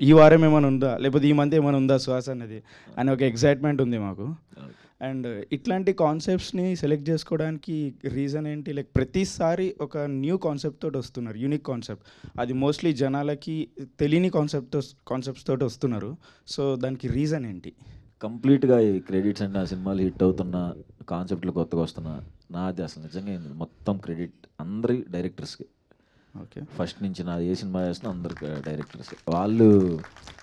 ఈ వారం ఏమైనా ఉందా, లేకపోతే ఈ మంత్ ఏమైనా ఉందా సుహాస్ అన్నది అని ఒక ఎక్సైట్మెంట్ ఉంది మాకు. అండ్ ఇట్లాంటి కాన్సెప్ట్స్ని సెలెక్ట్ చేసుకోవడానికి రీజన్ ఏంటి? లైక్ ప్రతిసారి ఒక న్యూ కాన్సెప్ట్ తోటి వస్తున్నారు, యూనిక్ కాన్సెప్ట్. అది మోస్ట్లీ జనాలకి తెలియని కాన్సెప్ట్స్ తోటి వస్తున్నారు. సో దానికి రీజన్ ఏంటి? కంప్లీట్గా ఈ క్రెడిట్స్ అంటే ఆ సినిమాలు హిట్ అవుతున్న కాన్సెప్ట్లు కొత్తగా వస్తున్నా నాది అసలు నిజంగా మొత్తం క్రెడిట్ అందరి డైరెక్టర్స్కి. ఓకే, ఫస్ట్ నుంచి నాది ఏ సినిమా చేస్తున్నా అందరికి డైరెక్టర్స్. వాళ్ళు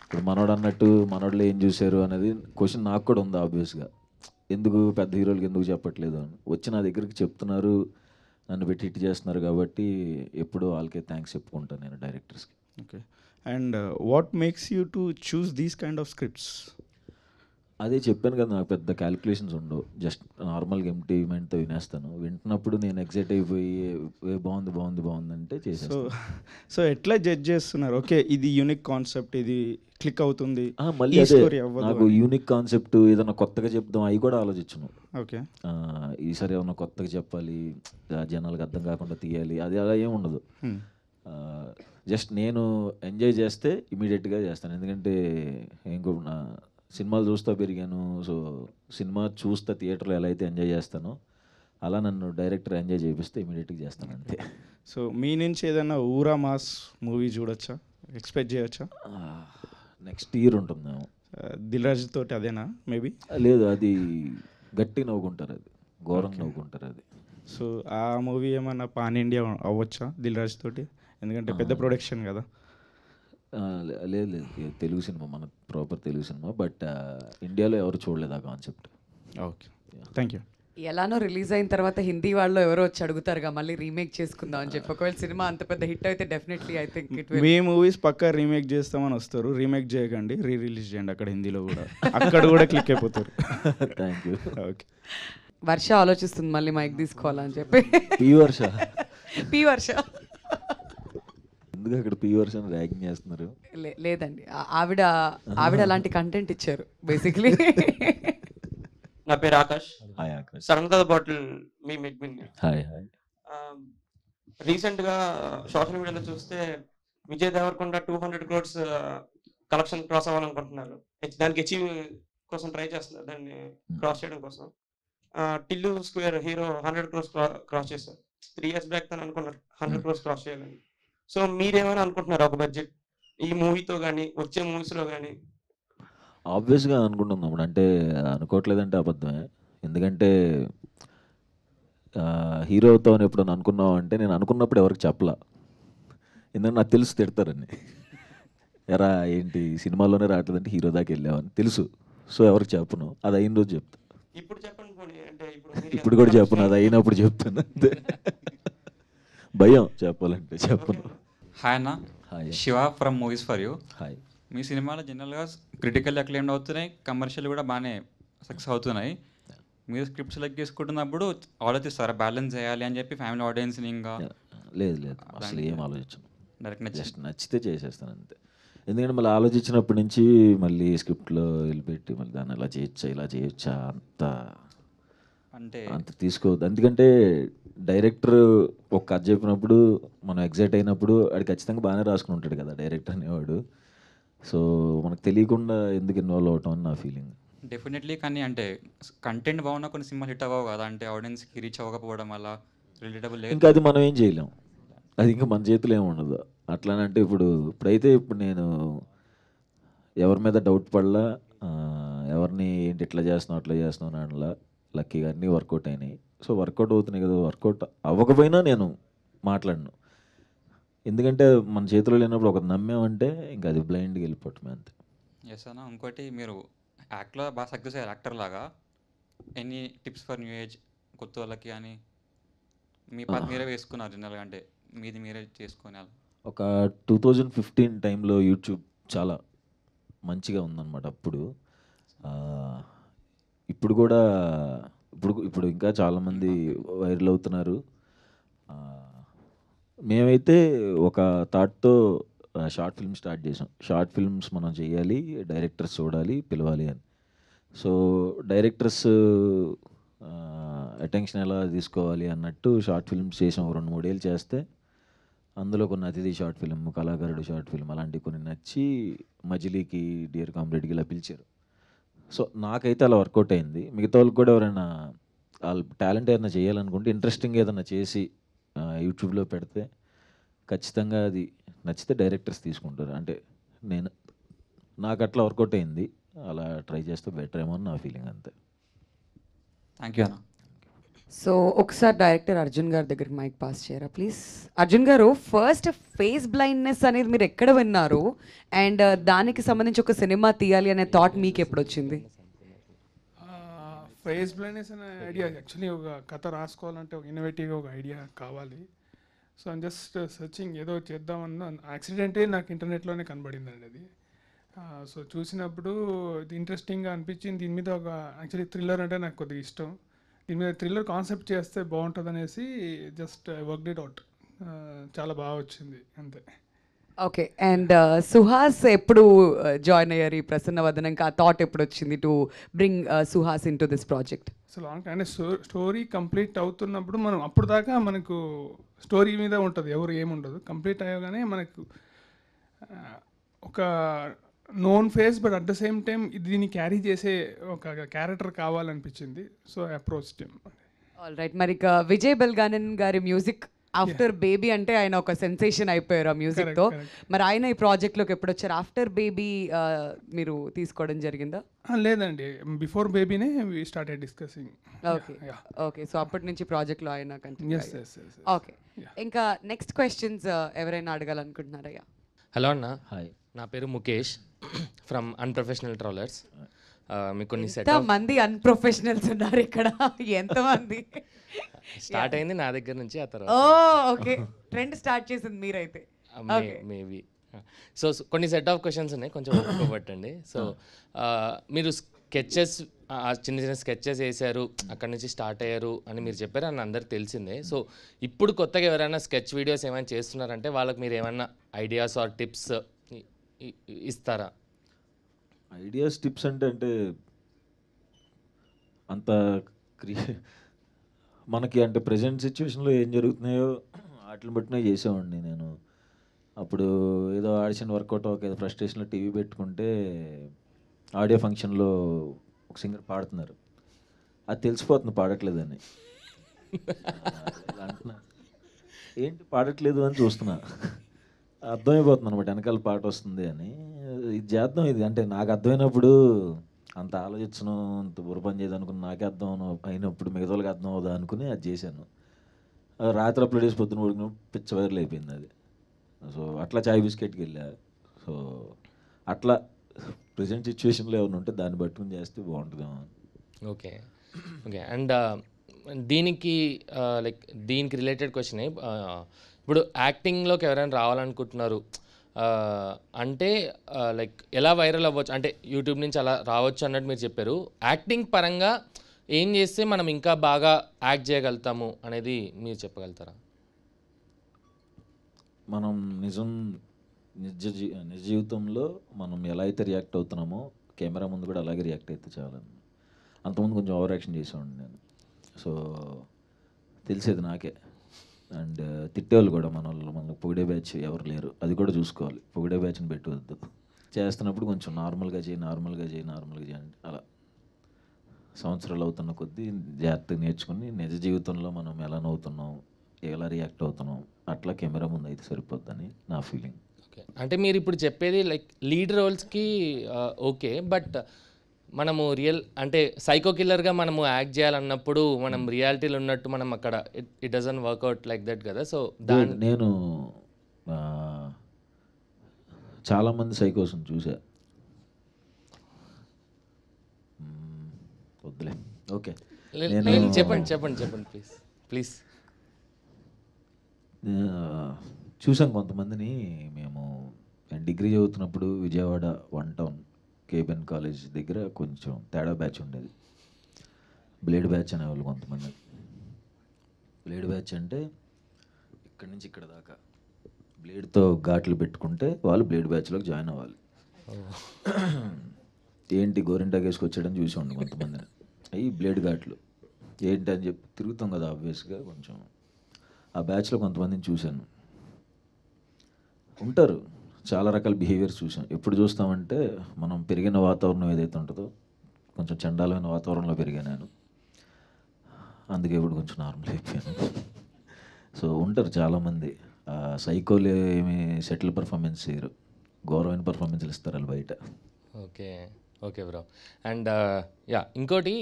ఇప్పుడు మనోడు అన్నట్టు మనోళ్ళు ఏం చూశారు అనేది క్వశ్చన్ నాకు కూడా ఉంది ఆబ్వియస్గా, ఎందుకు పెద్ద హీరోలకి ఎందుకు చెప్పట్లేదు అని. వచ్చి నా దగ్గరికి చెప్తున్నారు, నన్ను పెట్టి హిట్ చేస్తున్నారు కాబట్టి ఎప్పుడూ వాళ్ళకే థ్యాంక్స్ చెప్పుకుంటాను నేను డైరెక్టర్స్కి. Okay, and what makes you to choose these kind of scripts? అదే చెప్పాను కదా, నాకు పెద్ద క్యాలిక్యులేషన్స్ ఉండవు, జస్ట్ నార్మల్గా ఎంటీ మైండ్తో వినేస్తాను. వింటున్నప్పుడు నేను ఎగ్జైట్ అయిపోయి బాగుంది అంటే చేసేస్తాను. సో ఎట్లా జడ్జ్ చేస్తున్నారు? ఓకే ఇది యూనిక్ కాన్సెప్ట్, ఇది క్లిక్ అవుతుంది, మళ్ళీ నాకు యూనిక్ కాన్సెప్ట్ ఏదైనా కొత్తగా చెప్దాం అవి కూడా ఆలోచించను. ఓకే, ఈసారి ఏమన్నా కొత్తగా చెప్పాలి, జనాలకు అర్థం కాకుండా తీయాలి, అది అలా ఏమి ఉండదు. జస్ట్ నేను ఎంజాయ్ చేస్తే ఇమీడియట్గా చేస్తాను. ఎందుకంటే ఇంకో నా సినిమాలు చూస్తూ పెరిగాను, సో సినిమా చూస్తా థియేటర్లో ఎలా అయితే ఎంజాయ్ చేస్తానో అలా నన్ను డైరెక్టర్ ఎంజాయ్ చేపిస్తే ఇమీడియట్గా చేస్తాను అంతే. సో మీ నుంచి ఏదైనా ఊరా మాస్ మూవీ చూడొచ్చా, ఎక్స్పెక్ట్ చేయొచ్చా? నెక్స్ట్ ఇయర్ ఉంటుందేమో. దిల్ రాజు తోటి అదేనా మేబీ? లేదు, అది గట్టి నవ్వుకుంటారు, అది ఘోరంగా నవ్వుకుంటారు అది. సో ఆ మూవీ ఏమన్నా పాన్ ఇండియా అవ్వచ్చా దిల్ రాజు తోటి? ఎందుకంటే పెద్ద ప్రొడక్షన్ కదా. లేదు, తెలుగు సినిమా, మన ప్రాపర్ తెలుగు సినిమా, బట్ ఇండియాలో ఎవరు చూడలేదు ఆ కాన్సెప్ట్. Okay, thank you. ఎలానో రిలీజ్ అయిన తర్వాత హిందీ వాళ్ళు ఎవరో వచ్చి అడుగుతారుగా మళ్ళీ రీమేక్ చేసుకుందాం అని చెప్పి. ఒకవేళ సినిమా అంత పెద్ద హిట్ అయితే definitely I think it will. మీ మూవీస్ పక్కా రీమేక్ చేస్తామని వస్తారు, రీమేక్ చేయకండి, రిలీజ్ చేయండి అక్కడ హిందీలో కూడా, అక్కడ కూడా క్లిక్ అయిపోతారు. Thank you. ఓకే, వర్ష ఆలోచిస్తుంది మళ్ళీ మైక్ తీసుకోవాలని చెప్పి. పి వర్ష పి వర్ష ఎందుకు అక్కడ పీ వర్షన్ ర్యాగింగ్ చేస్తున్నారు? లేదండి, ఆవిడ అలాంటి కంటెంట్ ఇచ్చారు బేసిక్లీ. నా పేరు ఆకాష్. హాయ్ ఆకాష్. సడన్ గా బాటిల్ మీ మెడ్మిన్. Hi hi. రీసెంట్గా సోషల్ మీడియాలో చూస్తే Vijay Deverakonda 200 crores collection cross అవ్వాలనుకుంటున్నారు. దానికి అచీవ్ కోసం ట్రై చేస్తున్నారు, దాన్ని క్రాస్ చేయడం కోసం. Tillu square hero 100 crores cross చేశారు. 3 years బ్యాక్ తను అనుకున్నారు 100 crores క్రాస్ చేయాలని. సో మీరేమైనా అనుకుంటున్నారు ఒక బడ్జెట్ ఈ మూవీతో కానీ వచ్చే మూవీస్లో కానీ? ఆబ్వియస్గా అనుకుంటున్నాం, అంటే అనుకోవట్లేదంటే అబద్ధమే. ఎందుకంటే హీరోతో ఎప్పుడైనా అనుకున్నావు అంటే, నేను అనుకున్నప్పుడు ఎవరికి చెప్పలా, ఎందుకంటే నాకు తెలుసు తిడతారని. ఎరా ఏంటి సినిమాలోనే రావట్లేదంటే హీరో దాకా వెళ్ళావని తెలుసు. సో ఎవరికి చెప్పను, అది అయిన రోజు చెప్తా. ఇప్పుడు చెప్పండి పోనీ, అంటే ఇప్పుడు కూడా చెప్పను, అది అయినప్పుడు చెప్తాను అంతే. భయం చెప్పాలంటే చెప్పను. హాయ్ అన్న. Hi. Shiva from movies for you. Hi. మీ సినిమాలు జనరల్గా క్రిటికల్ అక్లైమ్డ్ అవుతున్నాయి, కమర్షియల్ కూడా బాగానే సక్సెస్ అవుతున్నాయి. మీరు స్క్రిప్ట్ సెలెక్ట్ చేసుకుంటున్నప్పుడు ఆలోచిస్తారా బ్యాలెన్స్ చేయాలి అని చెప్పి ఫ్యామిలీ ఆడియన్స్ని? ఇంకా లేదు అసలు ఏం ఆలోచించను, డైరెక్ట్ జస్ట్ నచ్చితే చేసేస్తాను అంతే. ఎందుకంటే మళ్ళీ ఆలోచించినప్పటి నుంచి మళ్ళీ స్క్రిప్ట్లో వెళ్ళిపెట్టి మళ్ళీ దాన్ని ఇలా చేయొచ్చా ఇలా చేయొచ్చా అంత తీసుకోవద్దు. ఎందుకంటే డైరెక్టర్ ఒక కథ చెప్పినప్పుడు మనం ఎగ్జైట్ అయినప్పుడు అది ఖచ్చితంగా బాగానే రాసుకుని ఉంటాడు కదా డైరెక్టర్ అనేవాడు. సో మనకు తెలియకుండా ఎందుకు ఇన్వాల్వ్ అవటం అని నా ఫీలింగ్. డెఫినెట్లీ. కానీ అంటే కంటెంట్ బాగున్నా కొన్ని సినిమాలు హిట్ అవ్వవు కదా, అంటే ఆడియన్స్కి రీచ్ అవ్వకపోవడం వల్ల రిలేటబుల్ లేదు. ఇంకా అది మనం ఏం చేయలేం, అది ఇంకా మన చేతిలో ఏమి ఉండదు. అట్లానంటే ఇప్పుడైతే నేను ఎవరి మీద డౌట్ పడలా, ఎవరిని ఏంటి ఇట్లా చేస్తున్నావు అట్లా చేస్తున్నావు అనలా. లక్కీగా అన్నీ వర్కౌట్ అయినాయి. సో వర్కౌట్ అవుతున్నాయి కదా, వర్కౌట్ అవ్వకపోయినా నేను మాట్లాడను. ఎందుకంటే మన చేతిలో లేనప్పుడు ఒకటి నమ్మామంటే ఇంకా అది బ్లైండ్గా వెళ్ళిపోవటమే అంతే. ఎస్ అన్న. ఇంకోటి మీరు యాక్ట్లో బాగా సక్సెస్ అయ్యారు యాక్టర్ లాగా. Any tips for new age కొత్త వాళ్ళకి అని మీ పాత మీరే వేసుకున్నారు జనరల్గా, అంటే మీది మీరే చేసుకునే? ఒక 2015 టైంలో యూట్యూబ్ చాలా మంచిగా ఉందన్నమాట అప్పుడు. ఇప్పుడు కూడా ఇప్పుడు ఇంకా చాలామంది వైరల్ అవుతున్నారు. మేమైతే ఒక థాట్తో షార్ట్ ఫిల్మ్ స్టార్ట్ చేసాం. షార్ట్ ఫిల్మ్స్ మనం చేయాలి, డైరెక్టర్స్ చూడాలి, పిలవాలి అని. సో డైరెక్టర్స్ అటెన్షన్ ఎలా తీసుకోవాలి అన్నట్టు షార్ట్ ఫిల్మ్స్ చేసాం. 2-3 ఏళ్ళు చేస్తే అందులో కొన్ని అతిథి షార్ట్ ఫిల్మ్, కళాకారుడు షార్ట్ ఫిల్మ్ అలాంటివి కొన్ని నచ్చి మజిలీకి, డియర్ కామ్రేడ్కి ఇలా పిలిచారు. సో నాకైతే అలా వర్కౌట్ అయింది. మిగతా వాళ్ళకి కూడా ఎవరైనా వాళ్ళ టాలెంట్ ఏదైనా చేయాలనుకుంటే ఇంట్రెస్టింగ్ ఏదైనా చేసి యూట్యూబ్లో పెడితే ఖచ్చితంగా అది నచ్చితే డైరెక్టర్స్ తీసుకుంటారు. అంటే నాకు అట్లా వర్కౌట్ అయింది, అలా ట్రై చేస్తే బెటర్ ఏమో అని నా ఫీలింగ్ అంతే. థ్యాంక్ యూ అన్న. సో ఒకసారి డైరెక్టర్ అర్జున్ గారి దగ్గరికి మైక్ పాస్ చేయరా ప్లీజ్. అర్జున్ గారు, ఫస్ట్ ఫేస్ బ్లైండ్నెస్ అనేది మీరు ఎక్కడ విన్నారు, అండ్ దానికి సంబంధించి ఒక సినిమా తీయాలి అనే థాట్ మీకు ఎప్పుడు వచ్చింది? ఫేస్ బ్లైండ్నెస్ అనే ఐడియా యాక్చువల్లీ ఒక కథ రాసుకోవాలంటే ఒక ఇన్నోవేటివ్గా ఒక ఐడియా కావాలి. సో ఐమ్ జస్ట్ సర్చింగ్ ఏదో చేద్దామన్న యాక్సిడెంటే నాకు ఇంటర్నెట్లోనే కనబడిందండి అది. సో చూసినప్పుడు ఇది ఇంట్రెస్టింగ్గా అనిపించింది. దీని మీద ఒక యాక్చువల్లీ థ్రిల్లర్ అంటే నాకు కొద్దిగా ఇష్టం. దీని మీద థ్రిల్లర్ కాన్సెప్ట్ చేస్తే బాగుంటుంది అనేసి జస్ట్ వర్క్ ఇట్ అవుట్. చాలా బాగా వచ్చింది అంతే. ఓకే. అండ్ సుహాస్ ఎప్పుడు జాయిన్ అయ్యారు ఈ ప్రసన్న వదనంకి? ఆ థాట్ ఎప్పుడు వచ్చింది to bring Suhas in to this project? So long అంటే స్టోరీ కంప్లీట్ అవుతున్నప్పుడు మనం అప్పుడు దాకా మనకు స్టోరీ మీద ఉంటుంది, ఎవరు ఏముండదు. కంప్లీట్ అయ్యగానే మనకు ఒక known face but at the same time దీన్ని క్యారీ చేసే ఒక క్యారెక్టర్ కావాలనిపించింది. So approach team. All right. మరి విజయ్ బెల్గానన్ గారి మ్యూజిక్ ఆఫ్టర్ బేబీ అంటే ఆయన ఒక సెన్సేషన్ అయిపోయారు ఆ మ్యూజిక్తో. మరి ఆయన ఈ ప్రాజెక్ట్లోకి ఎప్పుడు వచ్చారు? ఆఫ్టర్ బేబీ మీరు తీసుకోవడం జరిగిందా? లేదండి, బిఫోర్ బేబీనే we started discussing. Okay okay. So అప్పటి నుంచి ప్రాజెక్ట్లో ఆయన కంటిన్యూ. ఓకే. Yeah. ఇంకా నెక్స్ట్ క్వశ్చన్స్ ఎవరైనా అడగాలనుకుంటున్నారయ్యా? హలో అన్న. హాయ్, నా పేరు ముఖేష్ ఫ్రమ్ అన్ప్రొఫెషనల్ ట్రావెలర్స్. మీకు కొన్ని సెట్ మంది అన్ప్రొఫెషనల్స్ ఉన్నారు ఇక్కడ. ఎంతమంది? స్టార్ట్ అయింది నా దగ్గర నుంచి. ఆ తర్వాత ఓకే, ట్రెండ్ స్టార్ట్ చేసింది మీరైతే. మేబీ. సో కొన్ని సెట్ ఆఫ్ క్వశ్చన్స్ ఉన్నాయి, కొంచెం ఒప్పుకోబట్టండి. సో మీరు స్కెచెస్ చిన్న చిన్న స్కెచెస్ వేశారు, అక్కడ నుంచి స్టార్ట్ అయ్యారు అని మీరు చెప్పారు, అని అందరికి తెలిసిందే. సో ఇప్పుడు కొత్తగా ఎవరైనా స్కెచ్ వీడియోస్ ఏమైనా చేస్తున్నారంటే వాళ్ళకి మీరు ఏమైనా ఐడియాస్ ఆర్ టిప్స్ ఇస్తారా? ఐడియాస్ టిప్స్ అంటే అంత మనకి అంటే ప్రజెంట్ సిచ్యువేషన్లో ఏం జరుగుతున్నాయో వాటిని బట్టినే చేసేవాడిని నేను. అప్పుడు ఏదో ఆడిషన్ వర్కౌట్ ఏదో ఫ్రస్ట్రేషన్లో టీవీ పెట్టుకుంటే ఆడియో ఫంక్షన్లో ఒక సింగర్ పాడుతున్నారు, అది తెలిసిపోతుంది పాడట్లేదని. అంటున్నా ఏంటి పాడట్లేదు అని చూస్తున్నా, అర్థమైపోతుంది అనమాట వెనకాల పాట వస్తుంది అని. ఇది చేద్దాం ఇది అంటే నాకు అర్థమైనప్పుడు అంత ఆలోచించను, అంత బుర్రపని చేయదు అనుకుని నాకే అర్థం అయినప్పుడు మిగతా వాళ్ళకి అర్థం అవుదా అనుకుని అది చేశాను. రాత్రి అప్లోడ్ చేసి పొద్దున ఉడికిన పిచ్చ వైరల్ అయిపోయింది అది. సో అట్లా చాయ్ బిస్కెట్కి వెళ్ళా. సో అట్లా ప్రజెంట్ సిచ్యువేషన్లో ఏమైనా ఉంటే దాన్ని పట్టుకుని చేస్తే బాగుంటుందేమో. Okay okay. అండ్ దీనికి లైక్ దీనికి రిలేటెడ్ క్వశ్చన్, ఇప్పుడు యాక్టింగ్లోకి ఎవరైనా రావాలనుకుంటున్నారు అంటే లైక్ ఎలా వైరల్ అవ్వచ్చు, అంటే యూట్యూబ్ నుంచి అలా రావచ్చు అన్నట్టు మీరు చెప్పారు. యాక్టింగ్ పరంగా ఏం చేస్తే మనం ఇంకా బాగా యాక్ట్ చేయగలుగుతాము అనేది మీరు చెప్పగలుగుతారా? మనం నిజ జీవితంలో మనం ఎలా అయితే రియాక్ట్ అవుతున్నామో కెమెరా ముందు కూడా అలాగే రియాక్ట్ అయితే చాలా. అంతకుముందు కొంచెం ఓవర్ యాక్షన్ చేసేవాడిని నేను. సో తెలిసేది నాకే. అండ్ తిట్టేవాళ్ళు కూడా మనకు పొగిడే బ్యాచ్ ఎవరు లేరు, అది కూడా చూసుకోవాలి. పొగిడే బ్యాచ్ని పెట్టవద్దు. చేస్తున్నప్పుడు కొంచెం నార్మల్గా చేయి అంటే అలా సంవత్సరాలు అవుతున్న కొద్దీ జాగ్రత్తగా నేర్చుకుని నిజ జీవితంలో మనం ఎలా నవ్వుతున్నాం, ఎలా రియాక్ట్ అవుతున్నాం అట్లా కెమెరా ముందు అయితే సరిపోద్దని నా ఫీలింగ్. ఓకే, అంటే మీరు ఇప్పుడు చెప్పేది లైక్ లీడ్ రోల్స్కి ఓకే, బట్ మనము అంటే సైకో కిల్లర్గా మనము యాక్ట్ చేయాలన్నప్పుడు మనం రియాలిటీలో ఉన్నట్టు మనం అక్కడ it doesn't work out like that కదా. సో నేను చాలామంది సైకోస్ని చూసా. వద్దులే. ఓకే, చెప్పండి ప్లీజ్. చూసాం కొంతమందిని. మేము డిగ్రీ చదువుతున్నప్పుడు విజయవాడ 1 టౌన్ కేబిఎన్ కాలేజ్ దగ్గర కొంచెం తేడా బ్యాచ్ ఉండేది. బ్లేడ్ బ్యాచ్ అనేవాళ్ళు కొంతమంది. బ్లేడ్ బ్యాచ్ అంటే ఇక్కడి నుంచి ఇక్కడ దాకా బ్లేడ్తో ఘాట్లు పెట్టుకుంటే వాళ్ళు బ్లేడ్ బ్యాచ్లోకి జాయిన్ అవ్వాలి. ఏంటి గోరింటాకు వేసుకొచ్చాడని చూసేవాడిని కొంతమందిని. అవి బ్లేడ్ ఘాట్లు ఏంటి అని చెప్పి తిరుగుతాం కదా ఆబ్వియస్గా. కొంచెం ఆ బ్యాచ్లో కొంతమందిని చూశాను. ఉంటారు చాలా రకాల బిహేవియర్స్ చూసాం. ఎప్పుడు చూస్తామంటే మనం పెరిగిన వాతావరణం ఏదైతే ఉంటుందో కొంచెం చండాలమైన వాతావరణంలో పెరిగాను నేను. అందుకే ఇప్పుడు కొంచెం నార్మల్ అయిపోయాను. సో ఉంటారు చాలామంది సైకోలు ఏమి సెటిల్ పర్ఫార్మెన్స్ చేయరు, ఘోరమైన పర్ఫార్మెన్స్లు ఇస్తారు వాళ్ళు బయట. Okay bro. అండ్ ఇంకోటి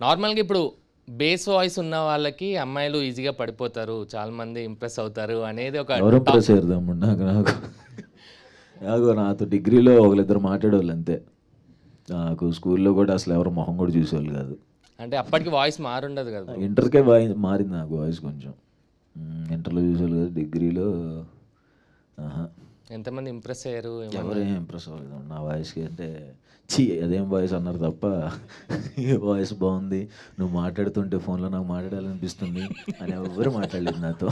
నార్మల్గా ఇప్పుడు బేస్ వాయిస్ ఉన్న వాళ్ళకి అమ్మాయిలు ఈజీగా పడిపోతారు, చాలామంది ఇంప్రెస్ అవుతారు అనేది ఒక ఎవరు ఇంప్రెస్ అయ్యారు నాకు నాతో డిగ్రీలో ఒకరిద్దరు మాట్లాడేవాళ్ళు అంతే. నాకు స్కూల్లో కూడా అసలు ఎవరు మొహం కూడా చూసేవాళ్ళు కాదు. అంటే అప్పటికి వాయిస్ మారుండదు కదా. ఇంటర్కే మారింది నాకు వాయిస్ కొంచెం. ఇంటర్లో చూసేవాళ్ళు కదా, డిగ్రీలో ఎంతమంది ఇంప్రెస్ అయ్యారు? ఎవరేం ఇంప్రెస్ అవ్వలేదు నా వాయిస్కి. అంటే అదేం వాయిస్ అన్నారు తప్ప వాయిస్ బాగుంది, నువ్వు మాట్లాడుతుంటే ఫోన్లో నాకు మాట్లాడాలనిపిస్తుంది అని ఎవరు మాట్లాడలేదు నాతో.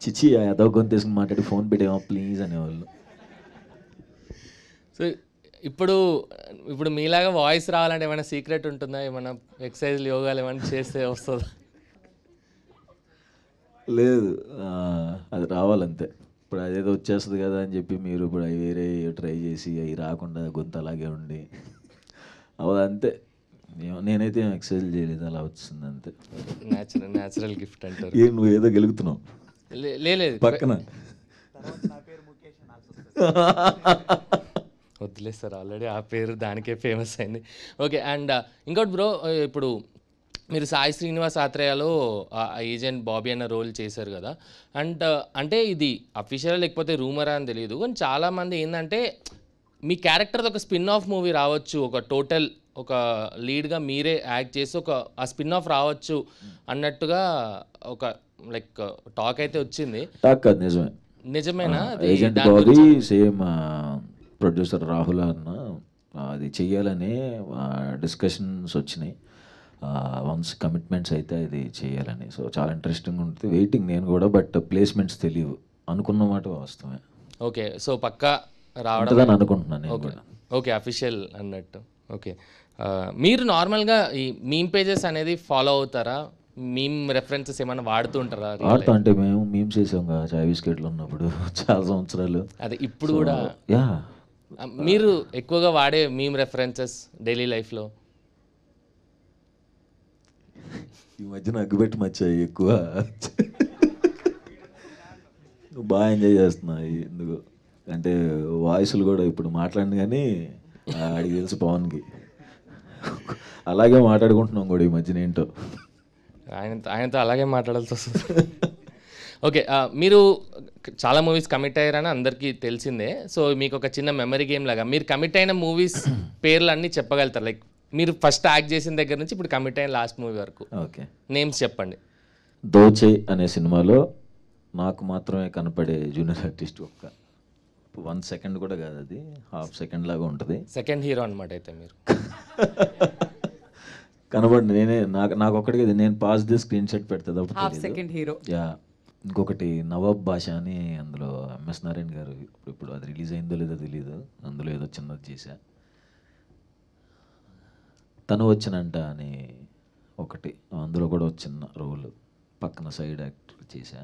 చిచ్చి అదో గొంతు తీసుకుని మాట్లాడి ఫోన్ పెట్టేమో ప్లీజ్ అనేవాళ్ళు. సో ఇప్పుడు మీలాగా వాయిస్ రావాలంటే ఏమైనా సీక్రెట్ ఉంటుందా? ఏమైనా ఎక్సర్సైజ్లు యోగాలు ఏమైనా చేస్తే వస్తుందా? లేదు, అది రావాలంతే. ఇప్పుడు అదేదో వచ్చేస్తుంది కదా అని చెప్పి మీరు ఇప్పుడు అవి వేరే ట్రై చేసి అవి రాకుండా గొంతు అలాగే ఉండి అంతే. నేనైతే ఎక్సర్సైజ్ చేయలేదు, అలా వచ్చింది అంతే. న్యాచురల్ గిఫ్ట్ అంటారు. నువ్వు ఏదో గెలుగుతున్నావు లేదు పక్కన. వద్దులే సార్, ఆల్రెడీ ఆ పేరు దానికే ఫేమస్ అయింది. ఓకే. అండ్ ఇంకోటి బ్రో, ఇప్పుడు మీరు సాయి శ్రీనివాస్ ఆత్రేయలో ఏజెంట్ బాబీ అన్న రోల్ చేశారు కదా. అండ్ అంటే ఇది అఫీషియల్ లేకపోతే రూమరా అని తెలియదు, కానీ చాలామంది ఏంటంటే మీ క్యారెక్టర్ ఒక స్పిన్ ఆఫ్ మూవీ రావచ్చు, ఒక టోటల్ ఒక లీడ్గా మీరే యాక్ట్ చేసి ఆ స్పిన్ ఆఫ్ రావచ్చు అన్నట్టుగా ఒక లైక్ టాక్ అయితే వచ్చింది. టాక్ కాదు, నిజమేనా? నిజమేనా? Agent Bobby same producer Rahul అన్న అది చెయ్యాలని డిస్కషన్స్ వచ్చినాయి. వన్స్ కమిట్మెంట్స్ అయితే అది చేయాలని. సో చాలా ఇంట్రెస్టింగ్ ఉంటుంది. వెయిటింగ్ నేను కూడా. బట్ ప్లేస్మెంట్స్ తెలియవు. అనుకున్న మాట వాస్తవమే. ఓకే, సో పక్కా రావడం ఉంటుందని అనుకుంటున్నాను నేను ఓకే కూడా. ఓకే, అఫీషియల్ అన్నట్టు. ఓకే, మీరు నార్మల్గా ఈ మీమ్ పేజెస్ అనేది ఫాలో అవుతారా? మీమ్ రెఫరెన్సెస్ ఏమైనా వాడుతూ ఉంటారా? వాడుతా అంటే మేము మీమ్స్ చేసాం కదా చాయ్ బిస్కెట్లు ఉన్నప్పుడు చాలా సంవత్సరాలు. అదే ఇప్పుడు కూడా యా. మీరు ఎక్కువగా వాడే మీమ్ రెఫరెన్సెస్ డైలీ లైఫ్లో? ఈ మధ్యన అగ్గుపెట్టి మచ్చాయి ఎక్కువ. బాగా ఎంజాయ్ చేస్తున్నాయి ఎందుకు అంటే వాయిస్లు కూడా ఇప్పుడు మాట్లాడింది కానీ ఆడికి తెలుసు పవన్కి. అలాగే మాట్లాడుకుంటున్నాం కూడా ఈ మధ్యన ఏంటో. ఆయనతో అలాగే మాట్లాడాల్సి వస్తుంది. ఓకే, మీరు చాలా మూవీస్ కమిట్ అయ్యారని అందరికీ తెలిసిందే. సో మీకు ఒక చిన్న మెమరీ గేమ్ లాగా మీరు కమిట్ అయిన మూవీస్ పేర్లు అన్నీ చెప్పగలుగుతారు. లైక్ మీరు ఫస్ట్ యాక్ట్ చేసిన దగ్గర నుంచి ఇప్పుడు కమిట్ అయిన లాస్ట్ మూవీ వరకు ఓకే నేమ్స్ చెప్పండి. దోచే అనే సినిమాలో నాకు మాత్రమే కనపడే జూనియర్ ఆర్టిస్ట్ ఒక్క 1 సెకండ్ కూడా కాదు, అది ½ సెకండ్ లాగా ఉంటుంది. సెకండ్ హీరో అనమాట అయితే మీరు. కనబడి నేనే నాకు ఒక్కడికి నేను పాస్ ది స్క్రీన్ షాట్ పెడతా ½ సెకండ్ హీరో. యా. ఇంకొకటి నవాబ్ భాష అని అందులో ఎంఎస్ నారాయణ గారు ఇప్పుడు అది రిలీజ్ అయిందో లేదో తెలియదు, అందులో ఏదో చిన్నది చేశా. తను వచ్చినంట అని ఒకటి, అందులో కూడా ఒక చిన్న రోల్ పక్కన సైడ్ యాక్టర్ చేశా.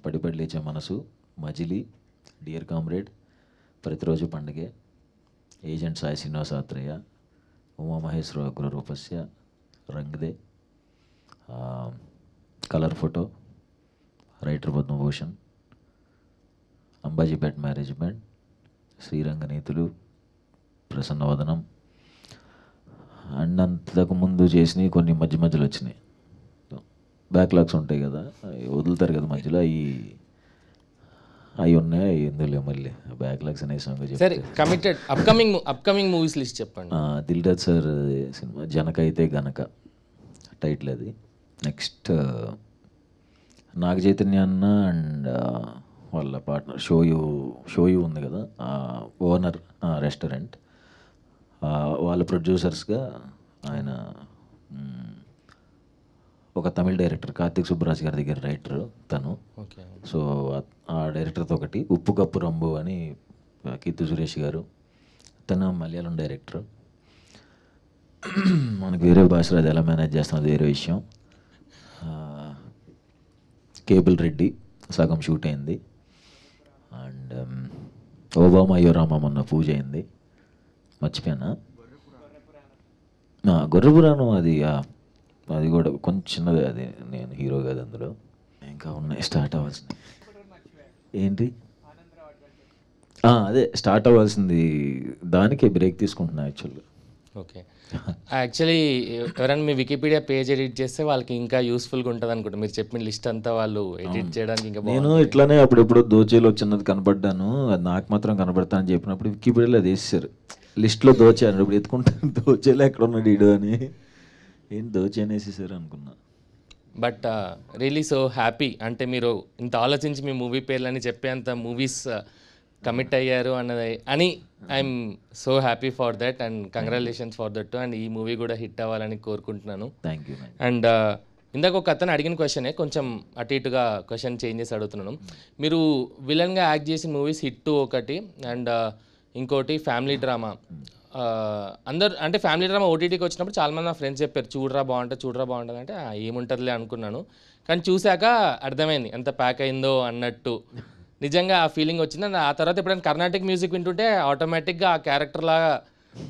పడి లేచే మనసు, మజిలీ, Dear Comrade, Pratiroju Pandage, Agent Sai Srinivasa Athreya, Umamaheswara Ugraroopasya, Rangde, Colour Photo, Writer Padmabhushan, Ambajipeta Management, Sriranganeethulu, Prasannavadanam and అంతకు ముందు చేసినవి కొన్ని మధ్యలో వచ్చినాయి. బ్యాక్లాగ్స్ ఉంటాయి కదా, అవి వదులుతారు కదా మధ్యలో, అవి ఉన్నాయి. ఎందులో మళ్ళీ బ్యాక్లాగ్స్ అనే సంగతి సరే, కమిటెడ్ అప్కమింగ్ మూవీస్ లిస్ట్ చెప్పండి. దిల్ రాజు సార్ సినిమా జనక అయితే గనక టైటిల్ అది. నెక్స్ట్ నాగ చైతన్య అన్న అండ్ వాళ్ళ పార్ట్నర్ షోయు ఉంది కదా, ఓనర్ రెస్టారెంట్, వాళ్ళ ప్రొడ్యూసర్స్గా ఆయన ఒక తమిళ డైరెక్టర్ కార్తిక్ సుబ్బరాజ్ గారి దగ్గర రైటర్ తను. సో ఆ డైరెక్టర్తో ఒకటి, ఉప్పు కప్పు రంబు అని కీర్తి సురేష్ గారు, తను మలయాళం డైరెక్టర్. మనకు వేరే భాషలో అది ఎలా మేనేజ్ చేస్తాం అది వేరే విషయం. కేబుల్ రెడ్డి సగం షూట్ అయింది. అండ్ ఓబామా అయ్యో రామా మొన్న పూజ అయింది, మర్చిపోయానా. గొర్రెపురాణం అది కూడా కొంచెం చిన్నదే, అది నేను హీరో కాదు అందులో. ఇంకా ఉన్నాయి స్టార్ట్ అవ్వాల్సింది. ఏంటి అదే స్టార్ట్ అవ్వాల్సింది, దానికే బ్రేక్ తీసుకుంటున్నా యాక్చువల్గా. ఓకే, యాక్చువల్లీ ఎవరైనా మీ వికీపీడియా పేజ్ ఎడిట్ చేస్తే వాళ్ళకి ఇంకా యూస్ఫుల్గా ఉంటుంది అనుకుంటా. మీరు చెప్పిన లిస్ట్ అంతా వాళ్ళు ఎడిట్ చేయడానికి ఇంకా నేను ఇట్లానే అప్పుడెప్పుడు దోచేలో చిన్నది కనపడ్డాను, అది నాకు మాత్రం కనపడతా అని చెప్పినప్పుడు వికీపీడియాలో అది వేసేసారు లిస్ట్లో దోచాను. ఇప్పుడు ఎత్తుకుంటాను దోచేలో ఎక్కడ ఉన్నాడు ఈడు అని, ఏంటి దోచే అనేసేసారు అనుకున్నా. బట్ రియలీ సో హ్యాపీ, అంటే మీరు ఇంత ఆలోచించి మీ మూవీ పేర్లని చెప్పేంత మూవీస్ కమిట్ అయ్యారు అని I'm so happy for that and congratulations for that. And ఈ మూవీ కూడా హిట్ అవ్వాలని కోరుకుంటున్నాను. Thank you. అండ్ ఇందాక ఒక అతను అడిగిన క్వశ్చనే కొంచెం అటు ఇటుగా క్వశ్చన్ చేంజ్ చేసి అడుగుతున్నాను. మీరు విలన్గా యాక్ట్ చేసిన మూవీస్ హిట్ ఒకటి, అండ్ ఇంకోటి ఫ్యామిలీ డ్రామా. అందరు అంటే ఫ్యామిలీ డ్రామా ఓటీటీకి వచ్చినప్పుడు చాలామంది నా ఫ్రెండ్స్ చెప్పారు చూడరా బాగుంటుంది అంటే ఏముంటుందిలే అనుకున్నాను. కానీ చూశాక అర్థమైంది ఎంత ప్యాక్ అయిందో అన్నట్టు. నిజంగా ఆ ఫీలింగ్ వచ్చింది. అండ్ ఆ తర్వాత ఎప్పుడైనా కర్ణాటిక్ మ్యూజిక్ వింటుంటే ఆటోమేటిక్గా ఆ క్యారెక్టర్ లాగా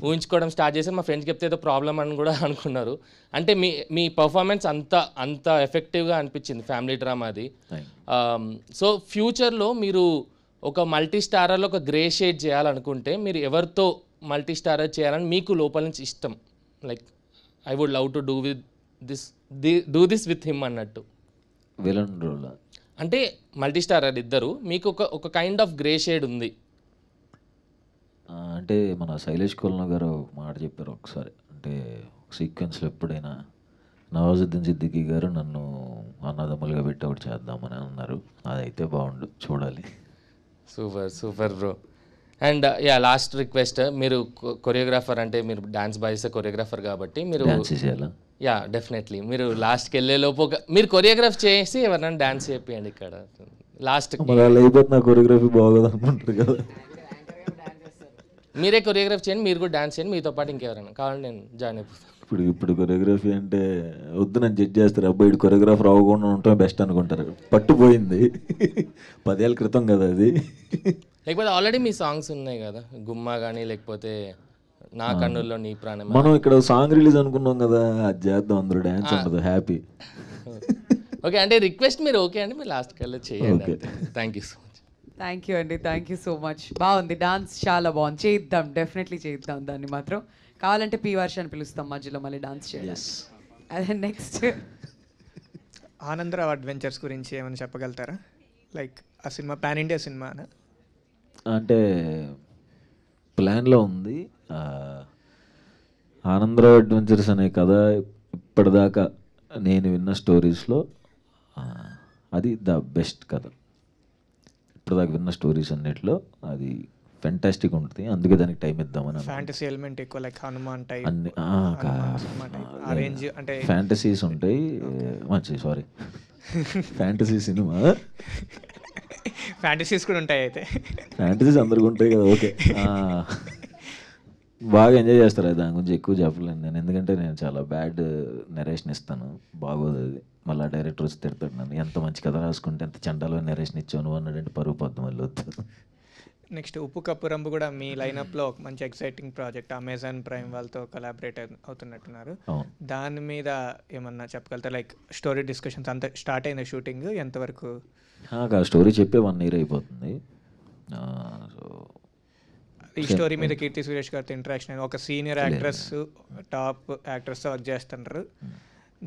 ఊహించుకోవడం స్టార్ట్ చేశారు. మా ఫ్రెండ్స్ చెప్తే ఏదో ప్రాబ్లం అని కూడా అనుకున్నారు. అంటే మీ పర్ఫార్మెన్స్ అంత ఎఫెక్టివ్గా అనిపించింది ఫ్యామిలీ డ్రామా అది. సో ఫ్యూచర్లో మీరు ఒక మల్టీ స్టారర్లో ఒక గ్రే షేడ్ చేయాలనుకుంటే మీరు ఎవరితో మల్టీ స్టారర్ చేయాలని మీకు లోపల నుంచి ఇష్టం? Like I would love to do this with him అన్నట్టు. విలన్ రోల్ అంటే మల్టీ స్టారర్ ఇద్దరు, మీకు ఒక కైండ్ ఆఫ్ గ్రే షేడ్ ఉంది. అంటే మన శైలేష్ కొల్నా గారు మాట చెప్పారు ఒకసారి, అంటే సీక్వెన్స్లో ఎప్పుడైనా నవాజుద్దీన్ సిద్దికీ గారు నన్ను అన్నదమ్ములుగా పెట్టి ఒకటి చేద్దామని అన్నారు. అదైతే బాగుండు, చూడాలి. Super bro. And yeah last request, మీరు కొరియోగ్రాఫర్ అంటే మీరు డాన్స్ బాయ్స్ కొరియోగ్రాఫర్ కాబట్టి మీరు డాన్స్ చేయాలా? యా డెఫినెట్లీ మీరు లాస్ట్కి వెళ్ళే లోపు మీరు కొరియోగ్రాఫ్ చేసి ఎవరైనా డాన్స్ చేపియండి ఇక్కడ లాస్ట్. మరి అలా అయిపోతే నా కొరియోగ్రఫీ బాగోదు అనుకుంటారు కదా. మీరే కొరియోగ్రాఫ్ చేయండి, మీరు కూడా డాన్స్ చేయండి, మీతో పాటు ఇంకెవరైనా కావాలంటే నేను జాయిన్ అయిపోతాను. ఇప్పుడు కొరియోగ్రఫీ అంటే వద్దు నన్ను జడ్జ్ చేస్తారు, అబ్బాయి ఇటు కొరియోగ్రాఫర్ అవ్వకుండా ఉండటం బెస్ట్ అనుకుంటారు. పట్టుపోయింది 10 ఏళ్ళ క్రితం కదా అది. లేకపోతే ఆల్రెడీ మీ సాంగ్స్ ఉన్నాయి కదా, గుమ్మా కానీ లేకపోతే నా కన్నుల్లో నీ ప్రాణం. మనం ఇక్కడ సాంగ్ రిలీజ్ అనుకున్నాం కదా, అది చేద్దాం, అందరూ డ్యాన్స్ ఉండదు, హ్యాపీ. ఓకే అంటే రిక్వెస్ట్ మీరు ఓకే అండి, మీరు లాస్ట్కి వెళ్ళి చేయండి. Thank you so much. Thank you అండి, థ్యాంక్ యూ సో మచ్. బాగుంది, డాన్స్ చాలా బాగుంది, చేద్దాం, డెఫినెట్లీ చేద్దాం దాన్ని మాత్రం. కావాలంటే పి వర్ష అని పిలుస్తాం మధ్యలో మళ్ళీ డాన్స్ చేయాలి. అదే నెక్స్ట్ ఆనందరావు అడ్వెంచర్స్ గురించి ఏమైనా చెప్పగలుగుతారా? లైక్ ఆ సినిమా పాన్ ఇండియా సినిమా అంటే ప్లాన్లో ఉంది. ఆనందరావు అడ్వెంచర్స్ అనే కథ ఇప్పటిదాకా నేను విన్న స్టోరీస్లో అది ద బెస్ట్ కథ. ఇప్పటిదాకా విన్న స్టోరీస్ అన్నిట్లో అది ఫెంటాస్టిక్ ఉంటుంది, అందుకే దానికి టైం ఇద్దామని. ఫ్యాంటసీ ఎలిమెంట్ ఎక్కువ, లైక్ హనుమాన్ టైప్ అన్ని రేంజ్ అంటే ఫ్యాంటసీస్ ఉంటాయి. మంచి సారీ ఫ్యాంటసీ సినిమా, ఫ్యాంటసీస్ కూడా ఉంటాయి. అయితే ఫ్యాంటసీస్ అందరికి ఉంటాయి కదా. ఓకే, బాగా ఎంజాయ్ చేస్తారు. దాని గురించి ఎక్కువ చెప్పలేను నేను, ఎందుకంటే నేను చాలా బ్యాడ్ నెరేషన్ ఇస్తాను, బాగోదు అది. మళ్ళీ డైరెక్టర్ వచ్చి తిడతాడు నన్ను, ఎంత మంచి కథ రాసుకుంటే ఎంత చండాలో నెరేషన్ ఇచ్చావు నువ్వు అన్నాడంటే పరువు పద్దు మళ్ళీ వద్దు. నెక్స్ట్ ఉప్పు కప్పు రంబు కూడా మీ లైనప్లో ఒక మంచి ఎక్సైటింగ్ ప్రాజెక్ట్, అమెజాన్ ప్రైమ్ వాళ్ళతో కొలాబరేట్ అవుతున్నట్టున్నారు. దాని మీద ఏమన్నా చెప్పగలుగుతారు? లైక్ స్టోరీ డిస్కషన్స్ అంత స్టార్ట్ అయింది, షూటింగ్ ఎంతవరకు? స్టోరీ చెప్పే 1 year అయిపోతుంది. ఈ స్టోరీ మీద కీర్తి సురేష్ గారితో ఇంటరాక్షన్, ఒక సీనియర్ యాక్ట్రెస్ టాప్ యాక్ట్రెస్తో వర్క్ చేస్తుంటారు.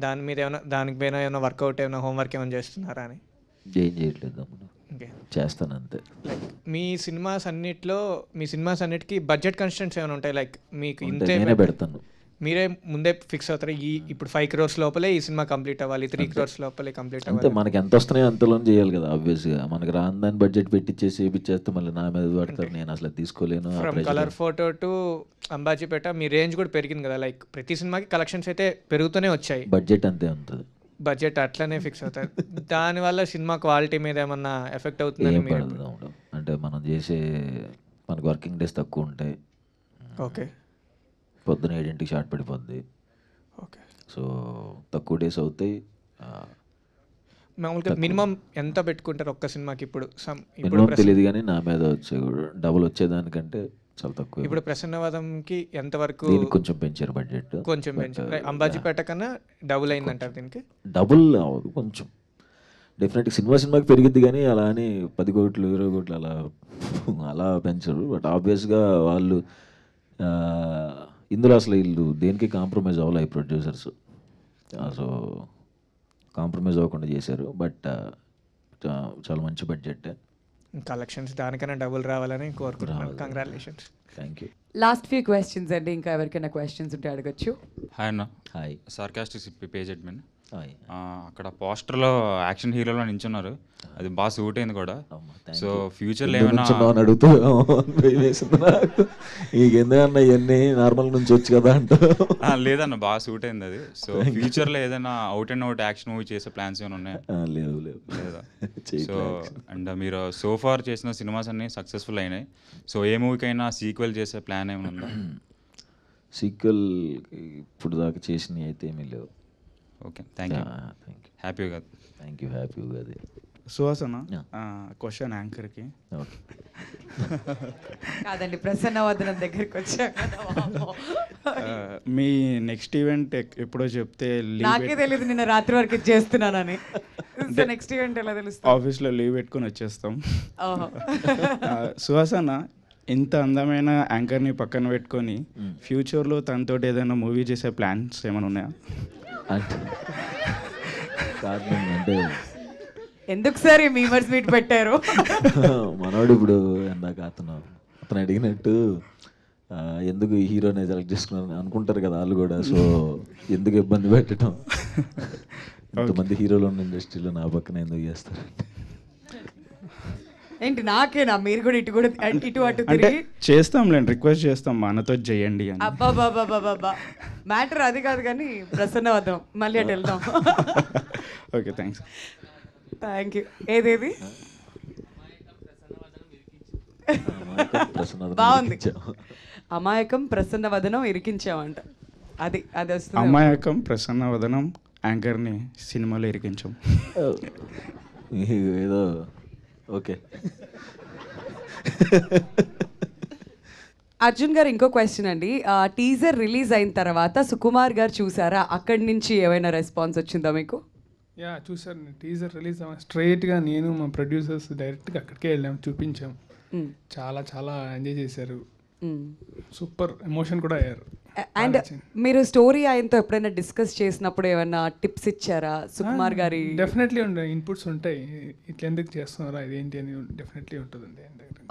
దాని మీద ఏమైనా దానికి పైన ఏమైనా వర్కౌట్ ఏమైనా హోంవర్క్ ఏమైనా చేస్తున్నారా అని? ఏం చేయట్లేదు, చేస్తాను అంతే. లైక్ మీ సినిమాస్ అన్నిటికీ బడ్జెట్ కన్స్టెంట్స్ ఏమైనా ఉంటాయి? లైక్ మీకు ఇంతే పెడతాను, మీరే ముందే ఫిక్స్ అవుతారు, ఇప్పుడు 5 crores లోపలే ఈ సినిమా కంప్లీట్ అవ్వాలి, 3 crores లోపలే కంప్లీట్ అంటే అవ్వాలి? మనకి ఎంత వస్తున్నాయో అంతలో చేయాలి కదా. ఆబ్వియస్గా మనకి రాని దాన్ని బడ్జెట్ పెట్టించేసి చేపిచ్చేస్తే మళ్ళీ నా మీద పడతారు, నేను అసలు తీసుకోలేను. From Colour Photo to Ambajipeta మీ రేంజ్ కూడా పెరిగింది కదా, లైక్ ప్రతి సినిమాకి కలెక్షన్స్ అయితే పెరుగుతూనే వచ్చాయి, బడ్జెట్ అంతే ఉంటుంది, బడ్జెట్ అట్లనే ఫిక్స్ అవుతారు. దానివల్ల సినిమా క్వాలిటీ మీద ఏమన్నా ఎఫెక్ట్ అవుతుందని మీరు? అంటే మనం చేసే మనకు వర్కింగ్ డేస్ తక్కువ ఉంటాయి. ఓకే, పొద్దున 7 షార్ట్ పడిపోద్ది. ఓకే, సో తక్కువ డేస్ అవుతాయి. మామూలుగా మినిమం ఎంత పెట్టుకుంటారు ఒక్క సినిమాకి? ఇప్పుడు మినిమం తెలియదు కానీ నా మీద వచ్చే డబుల్ వచ్చేదానికంటే చాలా తక్కువ. ఇప్పుడు ప్రసన్నవాదంకి ఎంతవరకు కొంచెం పెంచారు బడ్జెట్, కొంచెం పెంచారు. అంబాజీపేట కన్నా డబుల్ అయిందంటారు దీనికి? డబుల్ అవ్వదు, కొంచెం డెఫినెట్గా సినిమాకి పెరిగిద్ది కానీ అలా అని 10 కోట్లు 20 కోట్లు అలా పెంచరు. బట్ ఆబ్వియస్గా వాళ్ళు ఇందులో అసలు వీళ్ళు దేనికి కాంప్రమైజ్ అవ్వాలి ప్రొడ్యూసర్స్. సో కాంప్రమైజ్ అవ్వకుండా చేశారు. బట్ చాలా మంచి బడ్జెట్, కలెక్షన్స్ దానికన్నా డబుల్ రావాలని కోరుకుంటున్నాను. Congratulations. Thank you. Last few questions అండి, ఇంకా ఎవరికైనా క్వశ్చన్స్ ఉంటే అడగచ్చు. హాయ్ అన్న. హాయ్. Sarcastic page admin. అక్కడ పోస్టర్లో యాక్షన్ హీరోలో నించున్నారు, అది బాగా సూట్ అయింది కూడా. సో ఫ్యూచర్లో ఏమైనా అడుగుతూ ఎందుకన్నా ఇవన్నీ నార్మల్ నుంచి వచ్చి కదా అంట. లేదన్న, బాగా సూట్ అయింది అది. సో ఫ్యూచర్లో ఏదైనా out and out action movie చేసే ప్లాన్స్ ఏమైనా ఉన్నాయా? లేవు లేదా? సో అండ్ మీరు సోఫార్ చేసిన సినిమాస్ అన్నీ సక్సెస్ఫుల్ అయినాయి. సో ఏ మూవీకైనా సీక్వెల్ చేసే ప్లాన్ ఏమైనా ఉందా? సీక్వెల్ ఇప్పుడు దాకా చేసినవి అయితే ఏమీ లేవు. Okay, thank you. Happy Ugadi. Thank you, happy Ugadi. సుహాసన క్వశ్చన్ యాంకర్కి. కాదండి, ప్రసన్నవదనం దగ్గరికి వచ్చాక మీ నెక్స్ట్ ఈవెంట్ ఎప్పుడో చెప్తే నాకే తెలియదు, నిన్న రాత్రి వరకు చేస్తున్నానని. నెక్స్ట్ ఈవెంట్ ఎలా తెలుస్తుంది? ఆఫీస్లో లీవ్ పెట్టుకుని వచ్చేస్తాం. సుహాసన ఇంత అందమైన యాంకర్ని పక్కన పెట్టుకొని ఫ్యూచర్లో తనతోటి ఏదైనా మూవీ చేసే ప్లాన్స్ ఏమైనా ఉన్నాయా? అంటే ఎందుకు సార్ ఈ మీమర్స్ మీట్ పెట్టారు? మనోడు ఇప్పుడు ఎందాక అతను అడిగినట్టు ఎందుకు హీరోనే సెలెక్ట్ చేసుకున్నారని అనుకుంటారు కదా వాళ్ళు కూడా. సో ఎందుకు ఇబ్బంది పెట్టడం, ఇంతమంది హీరోలు ఉన్న ఇండస్ట్రీలో నా పక్కన ఎందుకు చేస్తారంటే ఏంటి నాకేనా? మీరు కూడా ఇటు కూడా ఇటు అటు అంటే తిరిగి చేస్తాంలేండి, రిక్వెస్ట్ చేస్తాం మనతో చేయండి అని. అబ్బాబాబాబాబా మ్యాటర్ అది కాదు కానీ ప్రసన్నవదనం మళ్ళీ అటు వెళ్దాం. Okay thanks. Thank you. ఏదేది బాగుంది. అమాయకం ప్రసన్నవదనం ఇరికించామంట. అది అది వస్తుంది. అమాయకం ప్రసన్నవదనం యాంకర్ని సినిమాలో ఇరికించాం. ఏదో ఓకే. అర్జున్ గారు ఇంకో క్వశ్చన్ అండి. టీజర్ రిలీజ్ అయిన తర్వాత సుకుమార్ గారు చూసారా? అక్కడి నుంచి ఏమైనా రెస్పాన్స్ వచ్చిందా మీకు? యా చూసాను. టీజర్ రిలీజ్ స్ట్రైట్గా నేను మా ప్రొడ్యూసర్స్ డైరెక్ట్గా అక్కడికే వెళ్ళాము, చూపించాం. చాలా చాలా ఎంజాయ్ చేశారు, సూపర్ ఎమోషన్ కూడా అయ్యారు. అండ్ మీరు స్టోరీ ఆయనతో ఎప్పుడైనా డిస్కస్ చేసినప్పుడు ఏమైనా టిప్స్ ఇచ్చారా సుకుమార్ గారి? డెఫినెట్లీ ఉంటాయి, ఇన్పుట్స్ ఉంటాయి. ఇట్లా ఎందుకు చేస్తున్నారా ఇదేంటి అని డెఫినెట్లీ ఉంటుందండి.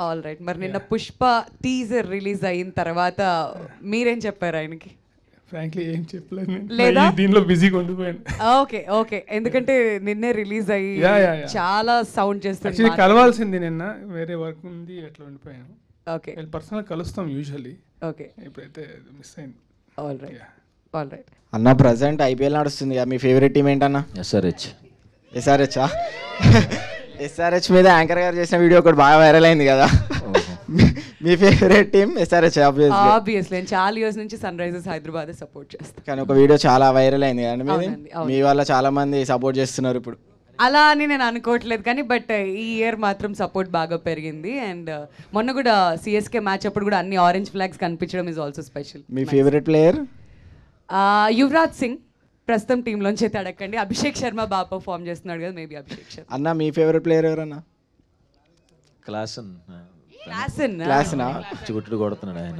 All right. మరి నిన్న పుష్ప టీజర్ రిలీజ్ అయిన తర్వాత మీరేం చెప్పారు ఆయనకి? ఫ్రాంక్లీ ఏం చెప్పలేదు, లేదా దీనిలో బిజీగా ఉండిపోయాను. Okay okay. ఎందుకంటే నిన్నే రిలీజ్ అయ్యి చాలా సౌండ్ చేస్తుంది. యాక్చువల్లీ కలవాల్సింది నిన్న, వేరే వర్క్ ఉంది, అట్లా ఉండిపోయాను. ఓకే. పర్సనల్ కలుస్తాం యూజువల్లీ. ఓకే. ఇప్పుడైతే మిస్ అయింది. All right all right. అన్న ప్రజెంట్ ఐపీఎల్ నడుస్తుంది కదా, మీ ఫేవరెట్ టీం ఏంటన్నా? ఎస్ఆర్హెచ్. ఎస్ఆర్హెచ్ ఎస్ఆర్హెచ్ మీద యాంకర్ గారు చేసిన వీడియో ఒకటి బాగా వైరల్ అయింది కదా. మీ ఫేవరెట్ టీం ఎస్ఆర్హెచ్? ఆబ్వియస్లీ నేను చాలా ఇయర్స్ నుంచి సన్ రైజర్స్ హైదరాబాద్ సపోర్ట్ చేస్తాను. కానీ ఒక వీడియో చాలా వైరల్ అయింది కదండి, మీ వల్ల చాలా మంది సపోర్ట్ చేస్తున్నారు ఇప్పుడు. అలా అని నేను అనుకోవట్లేదు కానీ బట్ ఈ ఇయర్ మాత్రం సపోర్ట్ బాగా పెరిగింది. అండ్ మొన్న కూడా సిఎస్కే మ్యాచ్ అప్పుడు కూడా అన్ని ఆరెంజ్ ఫ్లాగ్స్ కనిపించడం is also special. Me favourite player? Yuvraj Singh. ప్రస్తుతం టీంలోంచి అయితే అడగండి. అభిషేక్ శర్మ బాగా పర్ఫామ్ చేస్తున్నాడు కదా, మేబీ అభిషేక్ శర్మ. అన్న మీ ఫేవరెట్ ప్లేయర్ ఎవరన్నా? క్లాసన్. క్లాసనా? చిగుట్టుడు కొడుతున్నాడు ఆయన.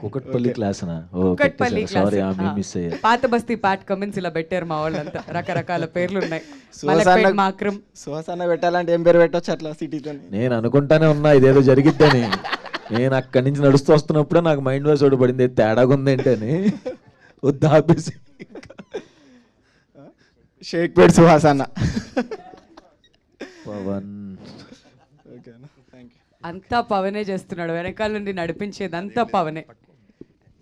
కుకట్పల్లి క్లాసనా? కుకట్పల్లి సారీ మిస్ అయ్యా. పాత బస్తీ పాట్ కమెంట్స్ ఇలా పెట్టారు మా వాళ్ళంతా, రకరకాల పేర్లు ఉన్నాయి. సుహాసన్న పెట్టాలంటే ఏం పేరు పెట్టొచ్చు అట్లా సిటీతో? నేను అనుకుంటానే ఉన్నా ఇదేదో జరిగిద్దని. నేను అక్కడి నుంచి నడుస్తూ వస్తున్నప్పుడే నాకు మైండ్ వాయిస్ ఒకటి పడింది, తేడాగా ఉంది ఏంటని. వద్దు ఆపేసి షేక్ పేట్ సుహాసన్న. పవన్. అంతా పవనే చేస్తున్నాడు, వెనకాల నుండి నడిపించేది అంతా పవనే.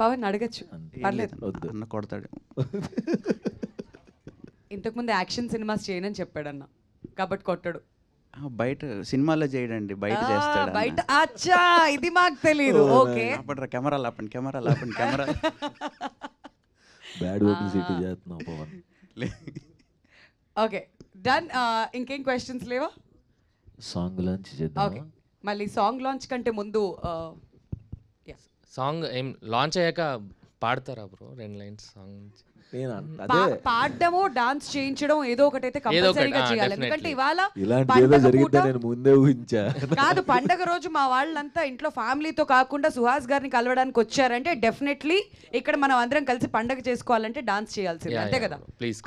పవన్ అడగచ్చు, పర్లేదు. అన్న కొడతాడు. ఇంతకుముందు యాక్షన్ సినిమాస్ చేయనని చెప్పాడు అన్న, కాబట్టి కొట్టడు. బయట సినిమాలో చేయడండి, బయట చేస్తాడు. బయట అచ్చా, ఇది మాకు తెలియదు. ఓకే. కెమెరా లాపండి, కెమెరా లాపండి, కెమెరా. బ్యాడ్ పబ్లిసిటీ చేస్తున్నావు పవన్. Okay done. ఇంకేం క్వశ్చన్స్ లేవా? సాంగ్ లాంచ్ చేద్దాం. ఓకే, మళ్ళీ సాంగ్ లాంచ్ కంటే ముందు సాంగ్ ఏం లాంచ్ అయ్యాక పాడతారా బ్రో 2 లైన్స్ సాంగ్? పాడడము డాన్స్ చేయించడం ఏదో ఒకటైతే కంపల్సరీగా చేయాలి. ఎందుకంటే ఇవాళ నేను ముందే ఊహించా. కాదు, పండగ రోజు మా వాళ్ళంతా ఇంట్లో ఫ్యామిలీతో కాకుండా సుహాస్ గారిని కలవడానికి వచ్చారంటే డెఫినెట్లీ ఇక్కడ మనం అందరం కలిసి పండగ చేసుకోవాలంటే డాన్స్ చేయాల్సింది, అంతే కదా?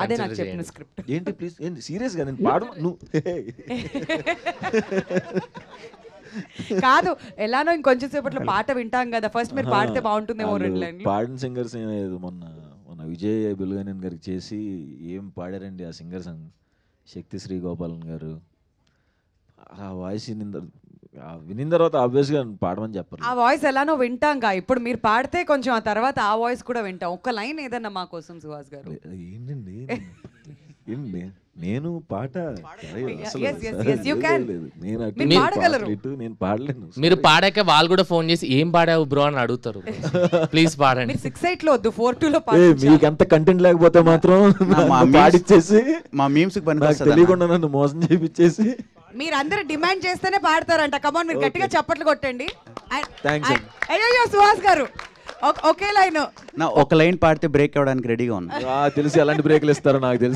అదే నాకు చెప్పిన స్క్రిప్ట్. ఏంటి ప్లీజ్, ఏంటి సీరియస్ గా నేను పాడు నువ్వు కాదు, ఎలానో ఇంకొంచెం సేపట్లో పాట వింటాం కదా, ఫస్ట్ మీరు పాడితే బాగుంటుందేమో 2 లైన్లు. పాడిన సింగర్స్ మొన్న విజయ్ బుల్గనేన్ గారికి చేసి ఏం పాడారండి ఆ సింగర్స్. శక్తి శ్రీ గోపాలన్ గారు ఆ వాయిస్ వినిన తర్వాత ఆబ్వియస్గా పాడమని చెప్పారు. ఆ వాయిస్ ఎలానో వింటాంగా, ఇప్పుడు మీరు పాడితే కొంచెం ఆ తర్వాత ఆ వాయిస్ కూడా వింటాం. ఒక్క లైన్ ఏదన్నా మా కోసం సుహాస్ గారు. ఏంటండి నేను పాట నేను పాడలేను. మీరు పాడాక వాళ్ళు కూడా ఫోన్ చేసి ఏం పాడావు బ్రో అని అడుగుతారు. ప్లీజ్ పాడండి. 6-8 లో వద్దు, 4-2 లో మీకు ఎంత కంటెంట్ లేకపోతే మాత్రం పాడిచ్చేసి మా మీమ్స్ తెలియకుండా నన్ను మోసం చేయించేసి మీరందరూ డిమాండ్ చేస్తేనే పాడతారంట. కమాన్, మీరు గట్టిగా చప్పట్లు కొట్టండి. అయ్యో సుహాస్ గారు ఒకే లైన్, ఒక లైన్ పాడితే బ్రేక్ అవ్వడానికి రెడీగా ఉన్నా. తెలుసు ఎలాంటి బ్రేక్లు ఇస్తారో నాకు తెలుసు.